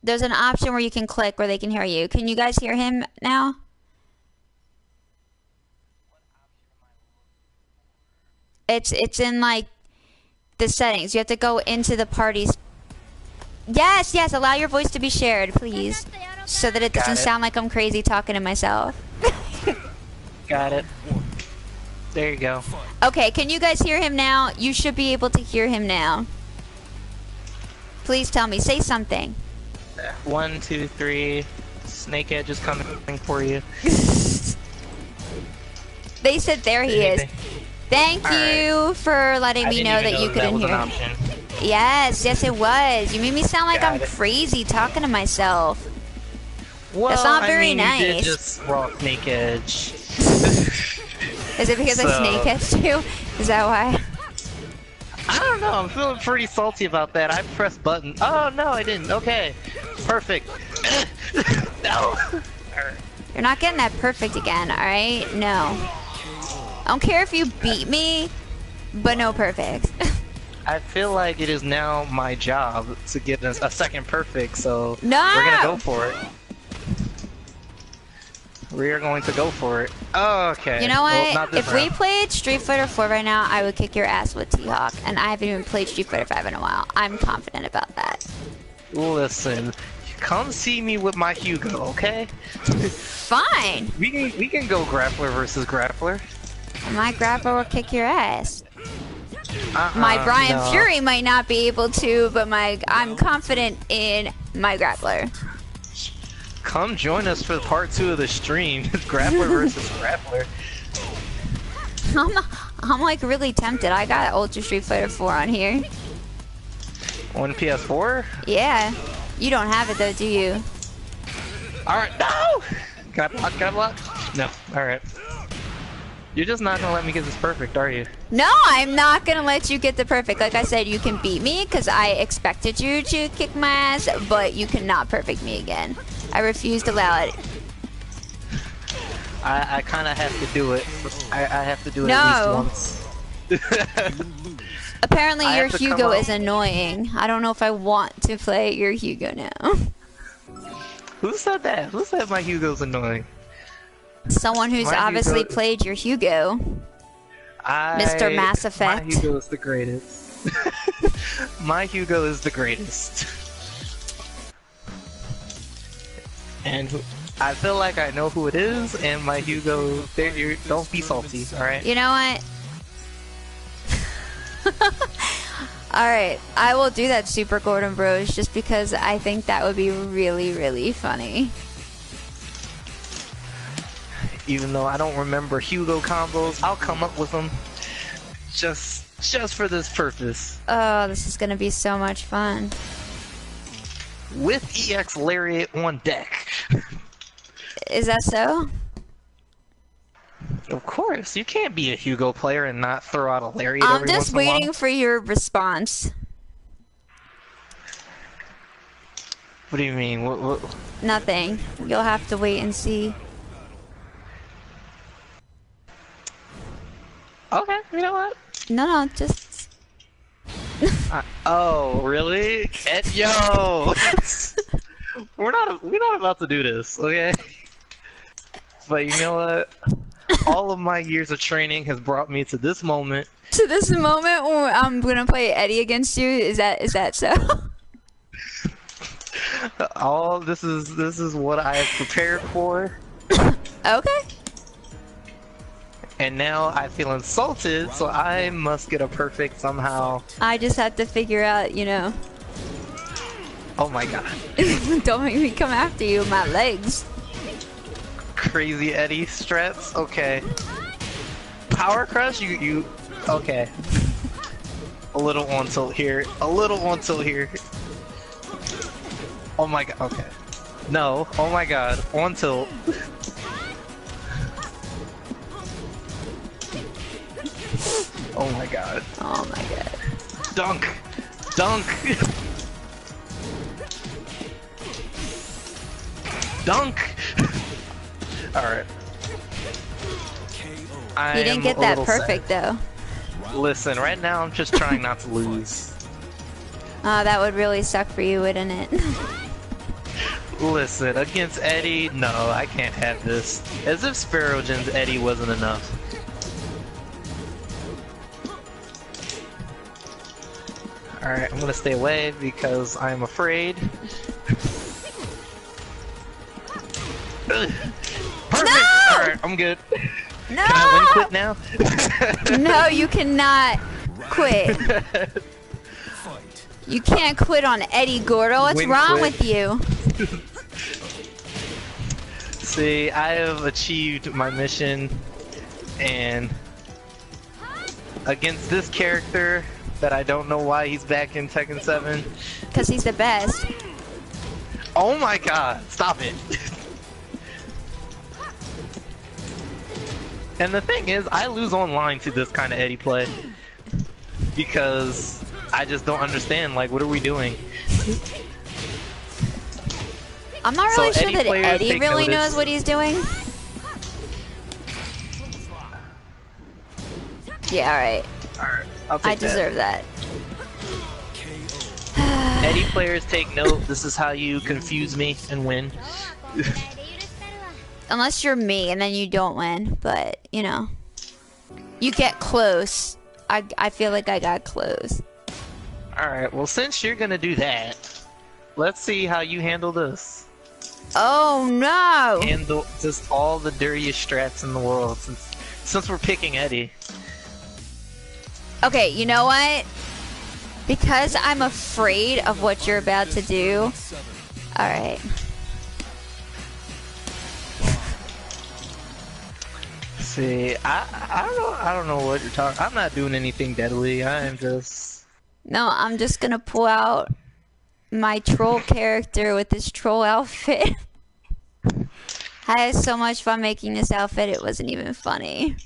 Speaker 1: There's an option where you can click where they can hear you. Can you guys hear him now? It's in like the settings. You have to go into the parties. Yes, allow your voice to be shared, please. So that it doesn't sound like I'm crazy talking to myself.
Speaker 2: Got it. There you go.
Speaker 1: Okay, can you guys hear him now? You should be able to hear him now. Please tell me. Say something.
Speaker 2: 1, 2, 3. Snake Edge is coming for you.
Speaker 1: They said there he is. Thank you for letting me know that you couldn't hear me. Yes, it was. You made me sound like I'm crazy talking to myself.
Speaker 2: Well,
Speaker 1: That's not very
Speaker 2: You
Speaker 1: nice.
Speaker 2: did just raw Snake Edge.
Speaker 1: Is it because I snake edged you? Is that why?
Speaker 2: I don't know. I'm feeling pretty salty about that. I pressed button. Oh no, I didn't. Okay, perfect. No.
Speaker 1: You're not getting that perfect again, alright? No. I don't care if you beat me, but no perfect.
Speaker 2: I feel like it is now my job to get a second perfect, so
Speaker 1: No!
Speaker 2: we're gonna go for it. We are going to go for it. Oh, okay.
Speaker 1: You know what?
Speaker 2: Well, not this
Speaker 1: If we
Speaker 2: round.
Speaker 1: played Street Fighter 4 right now, I would kick your ass with T-Hawk, and I haven't even played Street Fighter 5 in a while. I'm confident about that.
Speaker 2: Listen, come see me with my Hugo, okay?
Speaker 1: Fine!
Speaker 2: We can go grappler versus grappler.
Speaker 1: My grappler will kick your ass. My Brian
Speaker 2: no.
Speaker 1: Fury might not be able to, but I'm confident in my grappler.
Speaker 2: Come join us for part 2 of the stream. Grappler versus grappler.
Speaker 1: I'm like really tempted. I got Ultra Street Fighter 4 on here.
Speaker 2: On PS4?
Speaker 1: Yeah. You don't have it though, do you?
Speaker 2: Alright, no! Can I block? Can I block? No. Alright. You're just not gonna let me get this perfect, are you?
Speaker 1: No, I'm not gonna let you get the perfect. Like I said, you can beat me because I expected you to kick my ass, but you cannot perfect me again. I refuse to allow it.
Speaker 2: I kind of have to do it. I have to do it
Speaker 1: No.
Speaker 2: at least once.
Speaker 1: Apparently
Speaker 2: I
Speaker 1: your
Speaker 2: have to come
Speaker 1: Hugo
Speaker 2: up-
Speaker 1: is annoying. I don't know if I want to play your Hugo now.
Speaker 2: Who said that? Who said my Hugo's annoying?
Speaker 1: Someone who's
Speaker 2: My
Speaker 1: obviously
Speaker 2: Hugo-
Speaker 1: played your Hugo. Mr. Mass Effect.
Speaker 2: My Hugo is the greatest. My Hugo is the greatest. And I feel like I know who it is, and my Hugo, don't be salty, alright?
Speaker 1: You know what? Alright, I will do that Super Gordon Bros just because I think that would be really, really funny.
Speaker 2: Even though I don't remember Hugo combos, I'll come up with them just for this purpose.
Speaker 1: Oh, this is gonna be so much fun.
Speaker 2: With EX Lariat on deck.
Speaker 1: Is that so?
Speaker 2: Of course, you can't be a Hugo player and not throw out a Lariat
Speaker 1: I'm
Speaker 2: every
Speaker 1: just
Speaker 2: once in a while.
Speaker 1: waiting for your response.
Speaker 2: What do you mean? What?
Speaker 1: Nothing. You'll have to wait and see.
Speaker 2: Okay, you know what?
Speaker 1: No, just...
Speaker 2: Oh, really? Yo! we're not about to do this, okay? But you know what? All of my years of training has brought me to this moment.
Speaker 1: To this moment where I'm gonna play Eddie against you, is that so?
Speaker 2: This is what I have prepared for.
Speaker 1: Okay.
Speaker 2: And now I feel insulted, so I must get a perfect somehow.
Speaker 1: I just have to figure out, you know.
Speaker 2: Oh my god.
Speaker 1: Don't make me come after you, my legs.
Speaker 2: Crazy Eddie strats? Okay. Power Crush? You okay. A little on tilt here. A little on tilt here. Oh my god, okay. No, oh my god, on tilt. Oh my god.
Speaker 1: Oh my god.
Speaker 2: Dunk! Dunk! Dunk! Alright.
Speaker 1: You didn't get that perfect though.
Speaker 2: Listen, right now I'm just trying not to lose.
Speaker 1: Oh, that would really suck for you, wouldn't it?
Speaker 2: Listen, against Eddie, no, I can't have this. As if Sparrowgen's Eddie wasn't enough. Alright, I'm gonna stay away because I'm afraid. Perfect!
Speaker 1: No!
Speaker 2: Alright, I'm good.
Speaker 1: No!
Speaker 2: Can I win quit now?
Speaker 1: No, you cannot quit. You can't quit on Eddie Gordo. What's
Speaker 2: Win
Speaker 1: wrong
Speaker 2: quick.
Speaker 1: with you?
Speaker 2: See, I have achieved my mission, and against this character that I don't know why he's back in Tekken 7.
Speaker 1: Because he's the best.
Speaker 2: Oh my god, stop it. And the thing is, I lose online to this kind of Eddie play. Because I just don't understand, like, what are we doing?
Speaker 1: I'm not
Speaker 2: So
Speaker 1: really sure
Speaker 2: Eddie
Speaker 1: that
Speaker 2: players
Speaker 1: Eddie
Speaker 2: take
Speaker 1: really
Speaker 2: notice.
Speaker 1: knows what he's doing. Yeah, alright.
Speaker 2: Alright, I'll take
Speaker 1: I deserve that.
Speaker 2: Eddie players take note, this is how you confuse me and win.
Speaker 1: Unless you're me, and then you don't win. But, you know. You get close. I feel like I got close.
Speaker 2: Alright, well since you're gonna do that, let's see how you handle this.
Speaker 1: Oh, no!
Speaker 2: Handle just all the dirtiest strats in the world since we're picking Eddie.
Speaker 1: Okay, you know what? Because I'm afraid of what you're about to do. Alright.
Speaker 2: See, I don't know what you're talking. I'm not doing anything deadly. I am just.
Speaker 1: No, I'm just gonna pull out my troll character with this troll outfit. I had so much fun making this outfit, it wasn't even funny.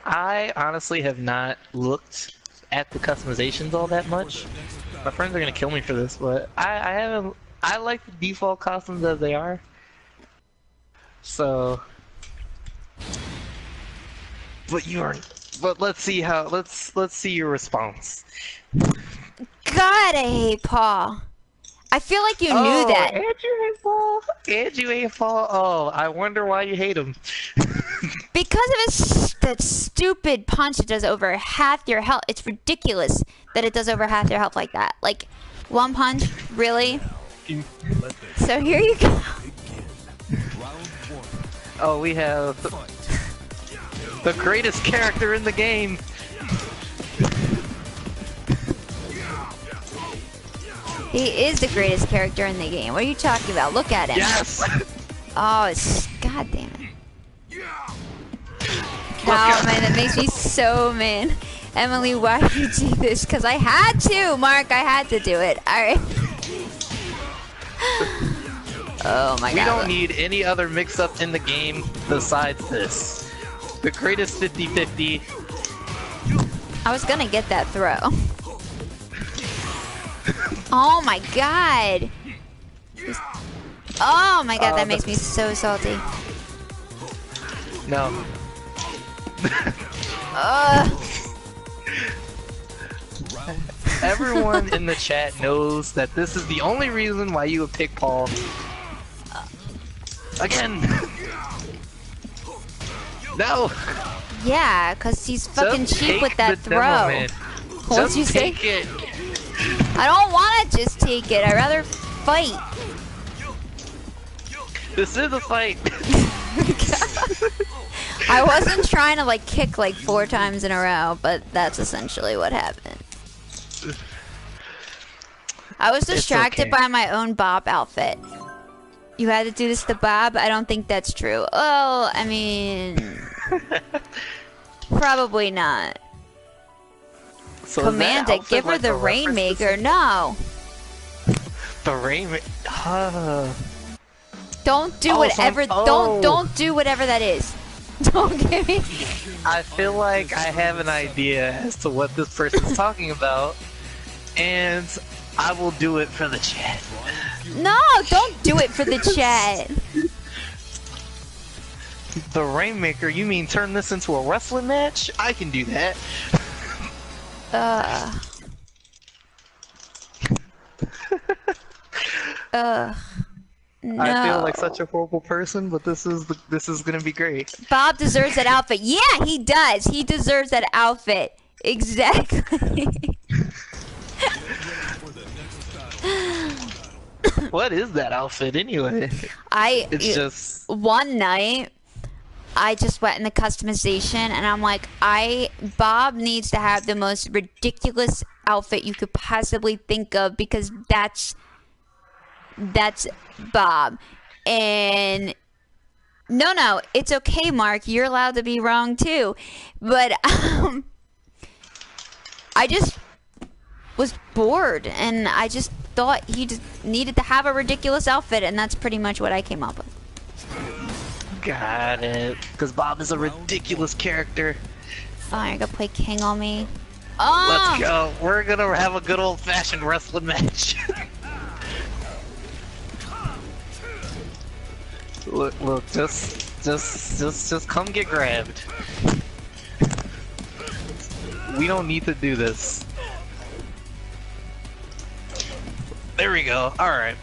Speaker 2: I honestly have not looked at the customizations all that much. My friends are gonna kill me for this, but I haven't. I like the default costumes as they are. So. But you are. But let's see how. Let's see your response.
Speaker 1: God, I hate Paul. I feel like you knew that.
Speaker 2: And you hate Paul. And you hate Paul. Oh, I wonder why you hate him.
Speaker 1: Because of that stupid punch it does over half your health. It's ridiculous that it does over half your health like that. Like, one punch? Really? So here you go.
Speaker 2: Oh, we have the greatest character in the game.
Speaker 1: He is the greatest character in the game. What are you talking about? Look at him.
Speaker 2: Yes.
Speaker 1: Oh, it's goddamn it. Oh man, that makes me so mad. Emily, why did you do this? Because I had to, Mark. I had to do it. All right. Oh my god.
Speaker 2: We don't need any other mix-up in the game besides this. The greatest 50-50.
Speaker 1: I was gonna get that throw. Oh my god. Oh my god, that makes me so salty.
Speaker 2: No. Everyone in the chat knows that this is the only reason why you would pick Paul. Again. No.
Speaker 1: Yeah, cause he's fucking
Speaker 2: Just
Speaker 1: cheap
Speaker 2: take
Speaker 1: with that
Speaker 2: the demo,
Speaker 1: throw.
Speaker 2: man.
Speaker 1: What'd
Speaker 2: Just
Speaker 1: you say?
Speaker 2: take it.
Speaker 1: I don't want to just take it. I'd rather fight.
Speaker 2: This is a fight.
Speaker 1: I wasn't trying to like kick like 4 times in a row, but that's essentially what happened. I was distracted
Speaker 2: okay.
Speaker 1: by my own Bob outfit. You had to do this to Bob? I don't think that's true. Oh, I mean... probably not.
Speaker 2: So is that
Speaker 1: Komanda,
Speaker 2: outfit
Speaker 1: give her
Speaker 2: like
Speaker 1: the
Speaker 2: a reference to
Speaker 1: Rainmaker. No.
Speaker 2: The Rainmaker.
Speaker 1: Don't do
Speaker 2: Oh,
Speaker 1: whatever.
Speaker 2: oh.
Speaker 1: Don't do whatever that is. Don't give me.
Speaker 2: I feel like I have an idea as to what this person's talking about, and I will do it for the chat.
Speaker 1: No, don't do it for the chat.
Speaker 2: The Rainmaker? You mean turn this into a wrestling match? I can do that.
Speaker 1: No.
Speaker 2: I feel like such a horrible person, but this is gonna be great.
Speaker 1: Bob deserves that outfit. Yeah, he does. He deserves that outfit. Exactly.
Speaker 2: What is that outfit anyway? It's just
Speaker 1: one night I just went in the customization and I'm like, Bob needs to have the most ridiculous outfit you could possibly think of because that's Bob. And no, it's okay, Mark. You're allowed to be wrong too. But I just was bored and I just thought he just needed to have a ridiculous outfit, and that's pretty much what I came up with.
Speaker 2: Got it. Because Bob is a ridiculous character.
Speaker 1: Fine, you're gonna play King on me. Oh!
Speaker 2: Let's go. We're gonna have a good old-fashioned wrestling match. Look, just come get grabbed. We don't need to do this. There we go. All right.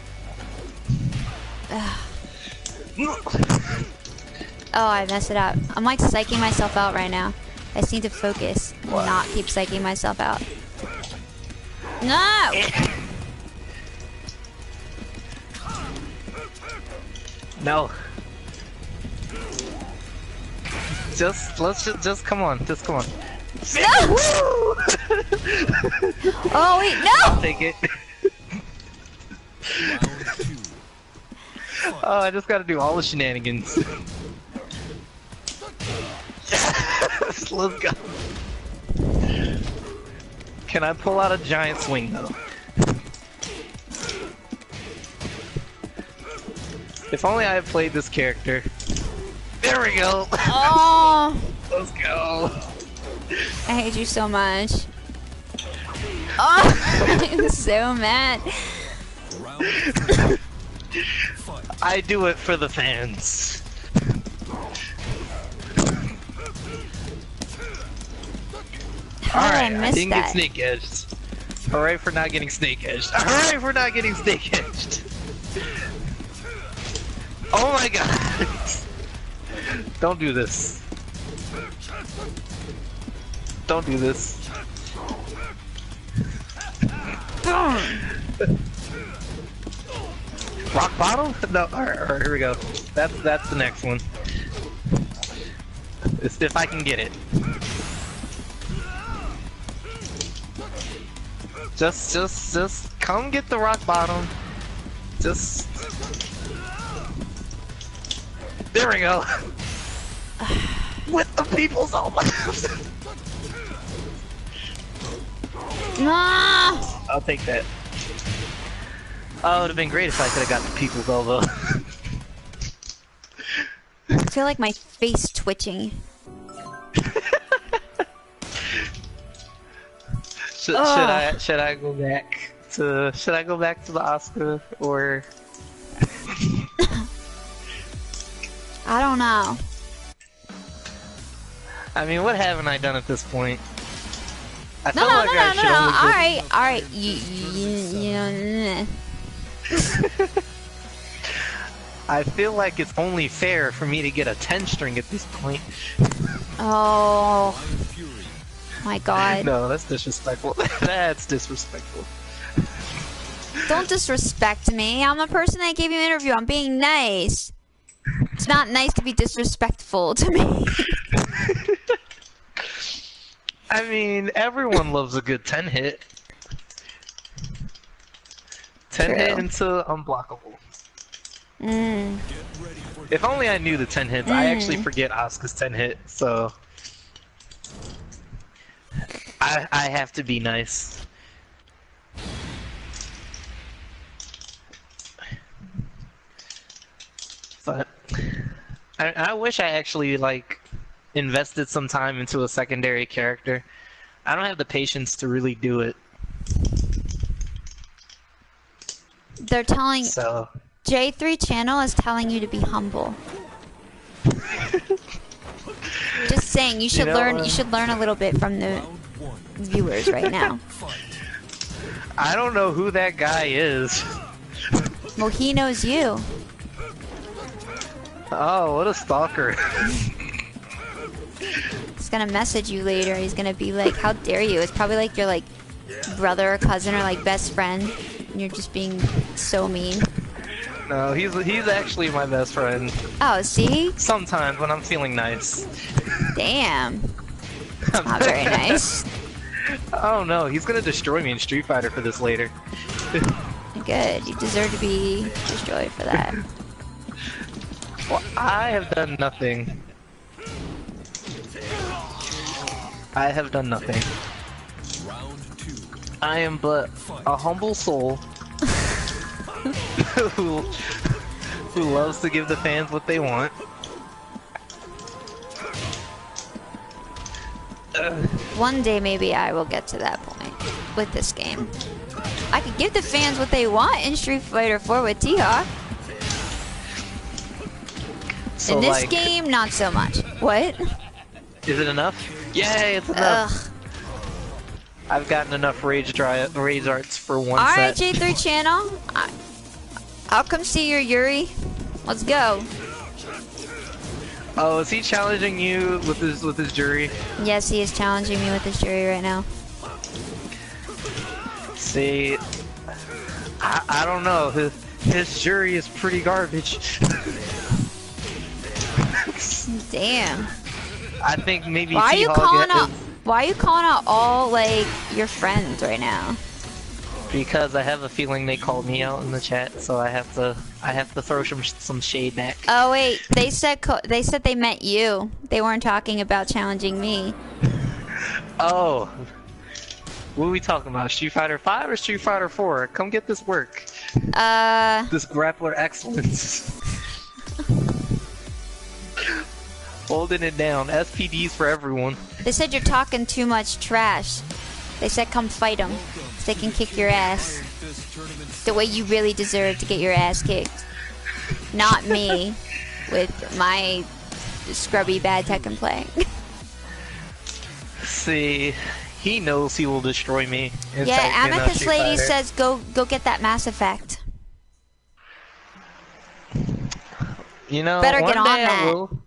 Speaker 1: Oh, I messed it up. I'm like psyching myself out right now. I just need to focus and not keep psyching myself out. No!
Speaker 2: No. Just come on. Just come on.
Speaker 1: No! Oh wait, no!
Speaker 2: I'll take it. Oh, I just gotta do all the shenanigans. Yes, let's go. Can I pull out a giant swing though? If only I had played this character. There we go.
Speaker 1: Oh!
Speaker 2: Let's go.
Speaker 1: I hate you so much. Oh! I'm so mad.
Speaker 2: I do it for the fans.
Speaker 1: How did I
Speaker 2: Alright, I
Speaker 1: miss
Speaker 2: didn't
Speaker 1: that?
Speaker 2: get snake edged. Alright for not getting snake edged. Alright for not getting snake edged. Oh my god. Don't do this. Don't do this. Rock bottom? No, alright, here we go. That's the next one. If I can get it. Just come get the rock bottom. Just... There we go. With the people's almost.
Speaker 1: No!
Speaker 2: I'll take that. Oh, it would have been great if I could have got the people's elbow.
Speaker 1: I feel like my face twitching.
Speaker 2: Should I go back to the Oscar or?
Speaker 1: I don't know.
Speaker 2: I mean, what haven't I done at this point? I
Speaker 1: No.
Speaker 2: feel like I should only go-
Speaker 1: All right. You.
Speaker 2: I feel like it's only fair for me to get a 10 string at this point.
Speaker 1: Oh my god.
Speaker 2: No, that's disrespectful. That's disrespectful.
Speaker 1: Don't disrespect me. I'm the person that gave you an interview. I'm being nice. It's not nice to be disrespectful to me.
Speaker 2: I mean, everyone loves a good 10 hit. 10
Speaker 1: True.
Speaker 2: hit into unblockable.
Speaker 1: Mm.
Speaker 2: If only I knew the 10 hits. I actually forget Asuka's 10 hit, so I have to be nice. But I wish I actually like invested some time into a secondary character. I don't have the patience to really do it.
Speaker 1: They're telling
Speaker 2: So
Speaker 1: J3 channel is telling you to be humble. Just saying, you should learn. You should learn a little bit from the viewers right now.
Speaker 2: I don't know who that guy is.
Speaker 1: Well, he knows you.
Speaker 2: Oh, what a stalker.
Speaker 1: He's gonna message you later. He's gonna be like, "How dare you?" It's probably like your like brother or cousin or like best friend, and you're just being so mean.
Speaker 2: No, he's actually my best friend.
Speaker 1: Oh, see?
Speaker 2: Sometimes when I'm feeling nice.
Speaker 1: Damn. It's not very nice.
Speaker 2: Oh no, he's gonna destroy me in Street Fighter for this later.
Speaker 1: Good. You deserve to be destroyed for that.
Speaker 2: Well, I have done nothing. I have done nothing. I am but a humble soul who loves to give the fans what they want.
Speaker 1: One day maybe I will get to that point with this game. I could give the fans what they want in Street Fighter 4 with T-Hawk.
Speaker 2: So,
Speaker 1: In this
Speaker 2: like,
Speaker 1: game, not so much. What?
Speaker 2: is it enough? Yay, it's enough.
Speaker 1: Ugh.
Speaker 2: I've gotten enough rage arts for one
Speaker 1: Alright,
Speaker 2: set.
Speaker 1: J3 channel. I'll come see your Yuri. Let's go.
Speaker 2: Oh, is he challenging you with his jury?
Speaker 1: Yes, he is challenging me with this Yuri right now.
Speaker 2: See, I don't know. His jury is pretty garbage.
Speaker 1: Damn.
Speaker 2: I think maybe
Speaker 1: Why are you
Speaker 2: T-Hog
Speaker 1: calling out all like your friends right now?
Speaker 2: because I have a feeling they called me out in the chat, so I have to throw some shade back.
Speaker 1: Oh wait, they said they meant you. They weren't talking about challenging me.
Speaker 2: Oh, what are we talking about? Street Fighter 5 or Street Fighter 4? Come get this work. This grappler excellence. Holding it down. SPDs for everyone.
Speaker 1: They said you're talking too much trash. They said come fight them. They can kick your ass the way you really deserve to get your ass kicked. Not me with my scrubby bad Tekken play.
Speaker 2: See, he knows he will destroy me.
Speaker 1: Yeah, Amethyst Lady says go get that Mass Effect.
Speaker 2: You know,
Speaker 1: Better
Speaker 2: one
Speaker 1: get on
Speaker 2: day
Speaker 1: that.
Speaker 2: I will.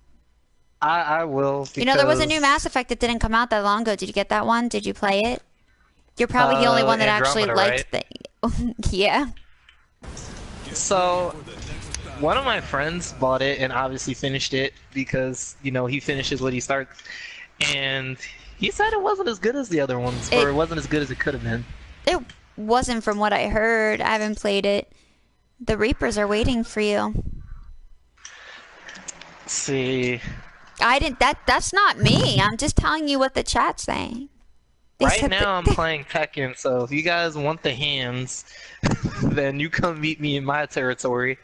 Speaker 2: I will.
Speaker 1: You know, there was a new
Speaker 2: because-
Speaker 1: Mass Effect that didn't come out that long ago. Did you get that one? Did you play it? You're probably the only one that actually
Speaker 2: Andromeda,
Speaker 1: liked the. Yeah.
Speaker 2: So, one of my friends bought it and obviously finished it because, you know, he finishes what he starts. And he said it wasn't as good as the other ones, or it wasn't as good as it could have been.
Speaker 1: It wasn't from what I heard. I haven't played it. The Reapers are waiting for you.
Speaker 2: See,
Speaker 1: I didn't. That's not me. I'm just telling you what the chat's saying. They
Speaker 2: right
Speaker 1: said
Speaker 2: now I'm
Speaker 1: that-
Speaker 2: playing Tekken, so if you guys want the hands, then you come meet me in my territory.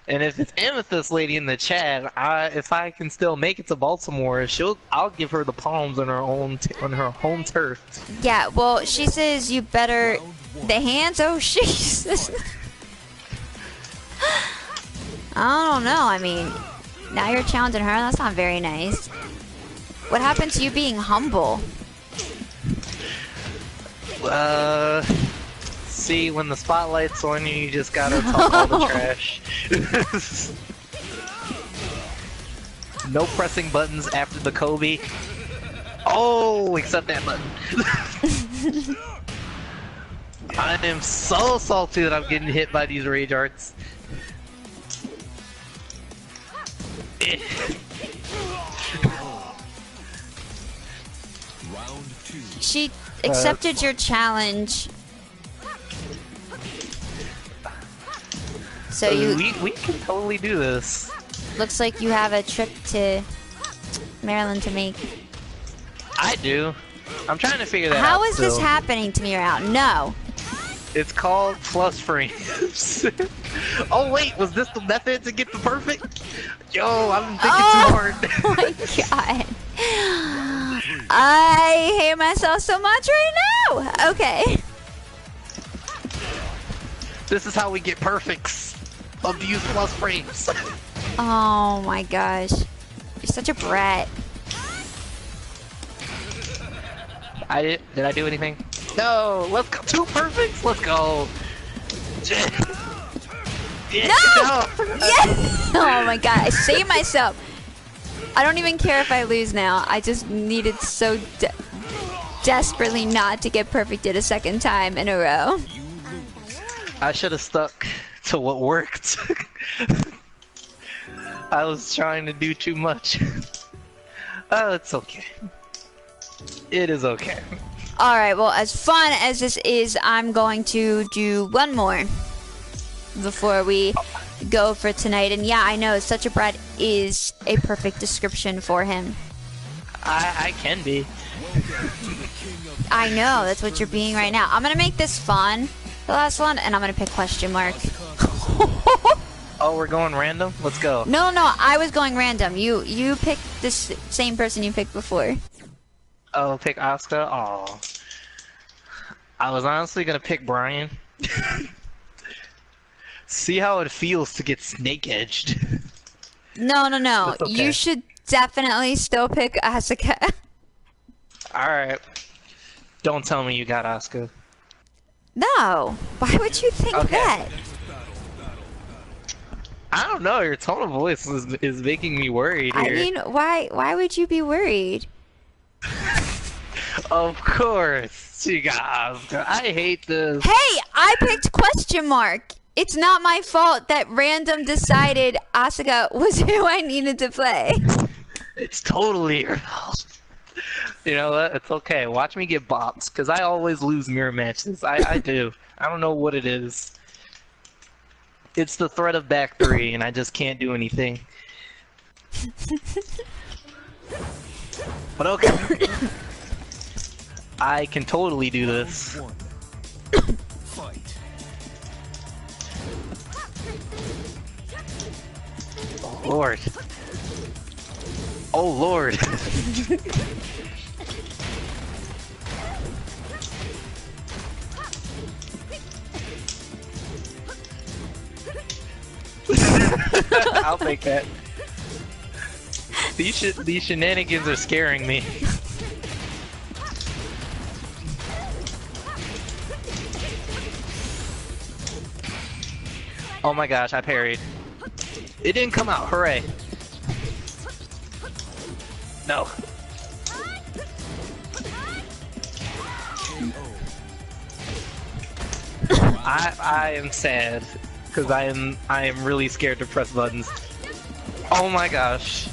Speaker 2: And if it's Amethyst Lady in the chat, if I can still make it to Baltimore, I'll give her the palms on her home turf.
Speaker 1: Yeah. Well, she says you better. The hands. Oh, Jesus. I don't know. I mean, now you're challenging her. That's not very nice. What happened to you being humble?
Speaker 2: See, when the spotlight's on you, you just gotta talk all the trash. No pressing buttons after the Kobe. Oh, except that button. I am so salty that I'm getting hit by these rage arts.
Speaker 1: She accepted your challenge. So
Speaker 2: we can totally do this.
Speaker 1: looks like you have a trip to Maryland to make.
Speaker 2: I do. I'm trying to figure that out.
Speaker 1: How is this
Speaker 2: still.
Speaker 1: happening to me right now? No.
Speaker 2: It's called plus frames. Oh wait, was this the method to get the perfect? Yo, I'm thinking too hard.
Speaker 1: Oh my god. I hate myself so much right now. Okay.
Speaker 2: This is how we get perfects. Abuse plus frames.
Speaker 1: Oh my gosh. You're such a brat.
Speaker 2: Did I do anything? No, let's go. 2 perfects, let's go. Yeah,
Speaker 1: No! Yes! Oh my god, I saved myself. I don't even care if I lose now. I just needed so desperately not to get perfected a second time in a row.
Speaker 2: I should have stuck to what worked. I was trying to do too much. Oh, it's okay. It is okay.
Speaker 1: Alright, well, as fun as this is, I'm going to do one more before we go for tonight. And yeah, I know, Such a Brat is a perfect description for him.
Speaker 2: I can be.
Speaker 1: I know, that's what you're being right now. I'm gonna make this fun, the last one, and I'm gonna pick question mark.
Speaker 2: Oh, we're going random? Let's go.
Speaker 1: No, I was going random. You picked this same person you picked before.
Speaker 2: Oh, pick Asuka? Oh. I was honestly gonna pick Brian. See how it feels to get snake-edged.
Speaker 1: No.
Speaker 2: Okay.
Speaker 1: You should definitely still pick Asuka.
Speaker 2: Alright. Don't tell me you got Asuka.
Speaker 1: No. Why would you think
Speaker 2: Okay.
Speaker 1: that?
Speaker 2: I don't know, your tone of voice is making me worried here.
Speaker 1: I mean, why would you be worried?
Speaker 2: Of course, she got Asuka. I hate this.
Speaker 1: Hey, I picked question mark. It's not my fault that random decided Asuka was who I needed to play.
Speaker 2: It's totally your fault. You know what? It's okay. Watch me get bopped, because I always lose mirror matches. I do. I don't know what it is. It's the threat of back three, and I just can't do anything. But okay. I can totally do this.
Speaker 3: Fight.
Speaker 2: Oh, Lord. Oh, Lord. I'll take that. These shenanigans are scaring me. Oh my gosh, I parried. It didn't come out, hooray. No. I am sad because I am really scared to press buttons. Oh my gosh.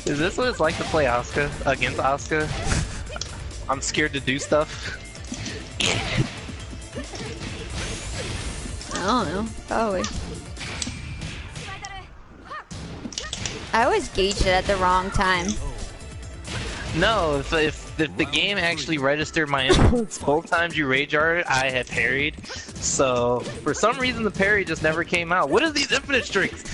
Speaker 2: Is this what it's like to play Asuka against Asuka? I'm scared to do stuff.
Speaker 1: I don't know. Probably. I always gauge it at the wrong time.
Speaker 2: No, if the game actually registered my inputs, both times you rage art, I had parried. So for some reason the parry just never came out. What is these infinite strings?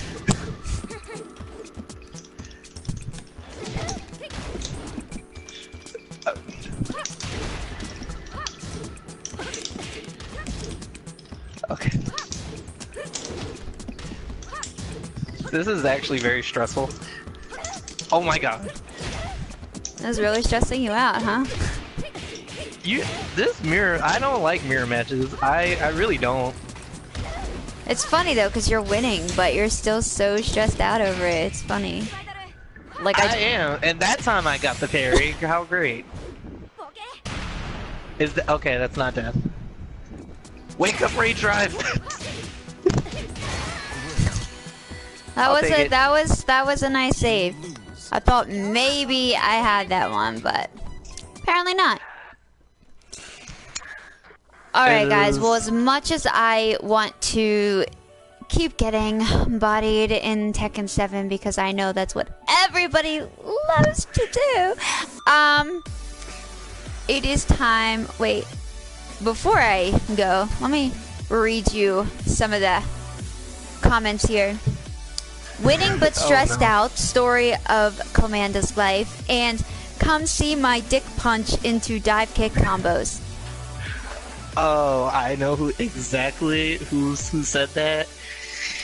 Speaker 2: Okay. This is actually very stressful. Oh my god.
Speaker 1: That's really stressing you out, huh?
Speaker 2: This mirror, I don't like mirror matches. I really don't.
Speaker 1: It's funny though, because you're winning, but you're still so stressed out over it. It's funny. Like
Speaker 2: I am, and that time I got the parry. How great. Okay, that's not death. Wake up, Rage Drive!
Speaker 1: that was a nice save. I thought maybe I had that one, but apparently not. Alright guys, well as much as I want to keep getting bodied in Tekken 7 because I know that's what everybody loves to do, it is time, wait, before I go, let me read you some of the comments here. Winning but stressed out, story of Komanda's life, and come see my dick punch into dive kick combos.
Speaker 2: Oh, I know who said that.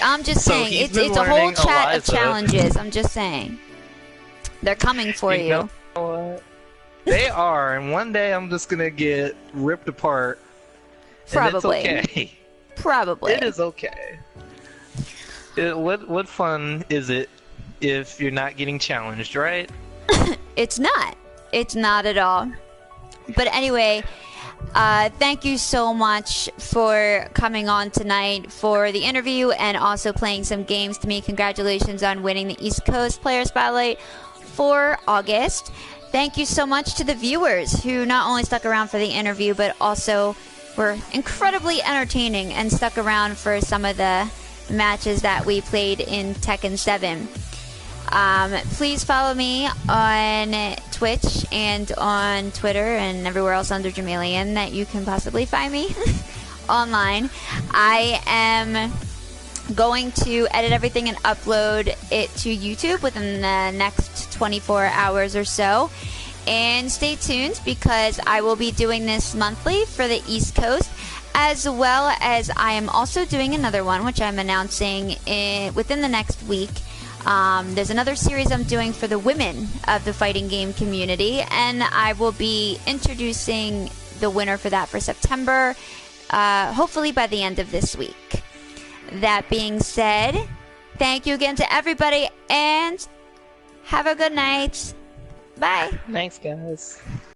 Speaker 1: I'm just saying, it's a whole chat of challenges. I'm just saying. They're coming for you.
Speaker 2: Know what? They are, and one day I'm just gonna get ripped apart.
Speaker 1: Probably.
Speaker 2: And it's okay.
Speaker 1: Probably.
Speaker 2: It is okay. What fun is it if you're not getting challenged, right?
Speaker 1: It's not. It's not at all. But anyway, thank you so much for coming on tonight for the interview and also playing some games to me. Congratulations on winning the East Coast Player Spotlight for August. Thank you so much to the viewers who not only stuck around for the interview, but also were incredibly entertaining and stuck around for some of the matches that we played in Tekken 7. Please follow me on Twitch and on Twitter and everywhere else under Jamalian that you can possibly find me online. I am going to edit everything and upload it to YouTube within the next 24 hours or so. And stay tuned because I will be doing this monthly for the East Coast, as well as I am also doing another one, which I'm announcing within the next week. There's another series I'm doing for the women of the fighting game community, and I will be introducing the winner for that for September, hopefully by the end of this week. That being said, thank you again to everybody, and have a good night. Bye.
Speaker 2: Thanks, guys.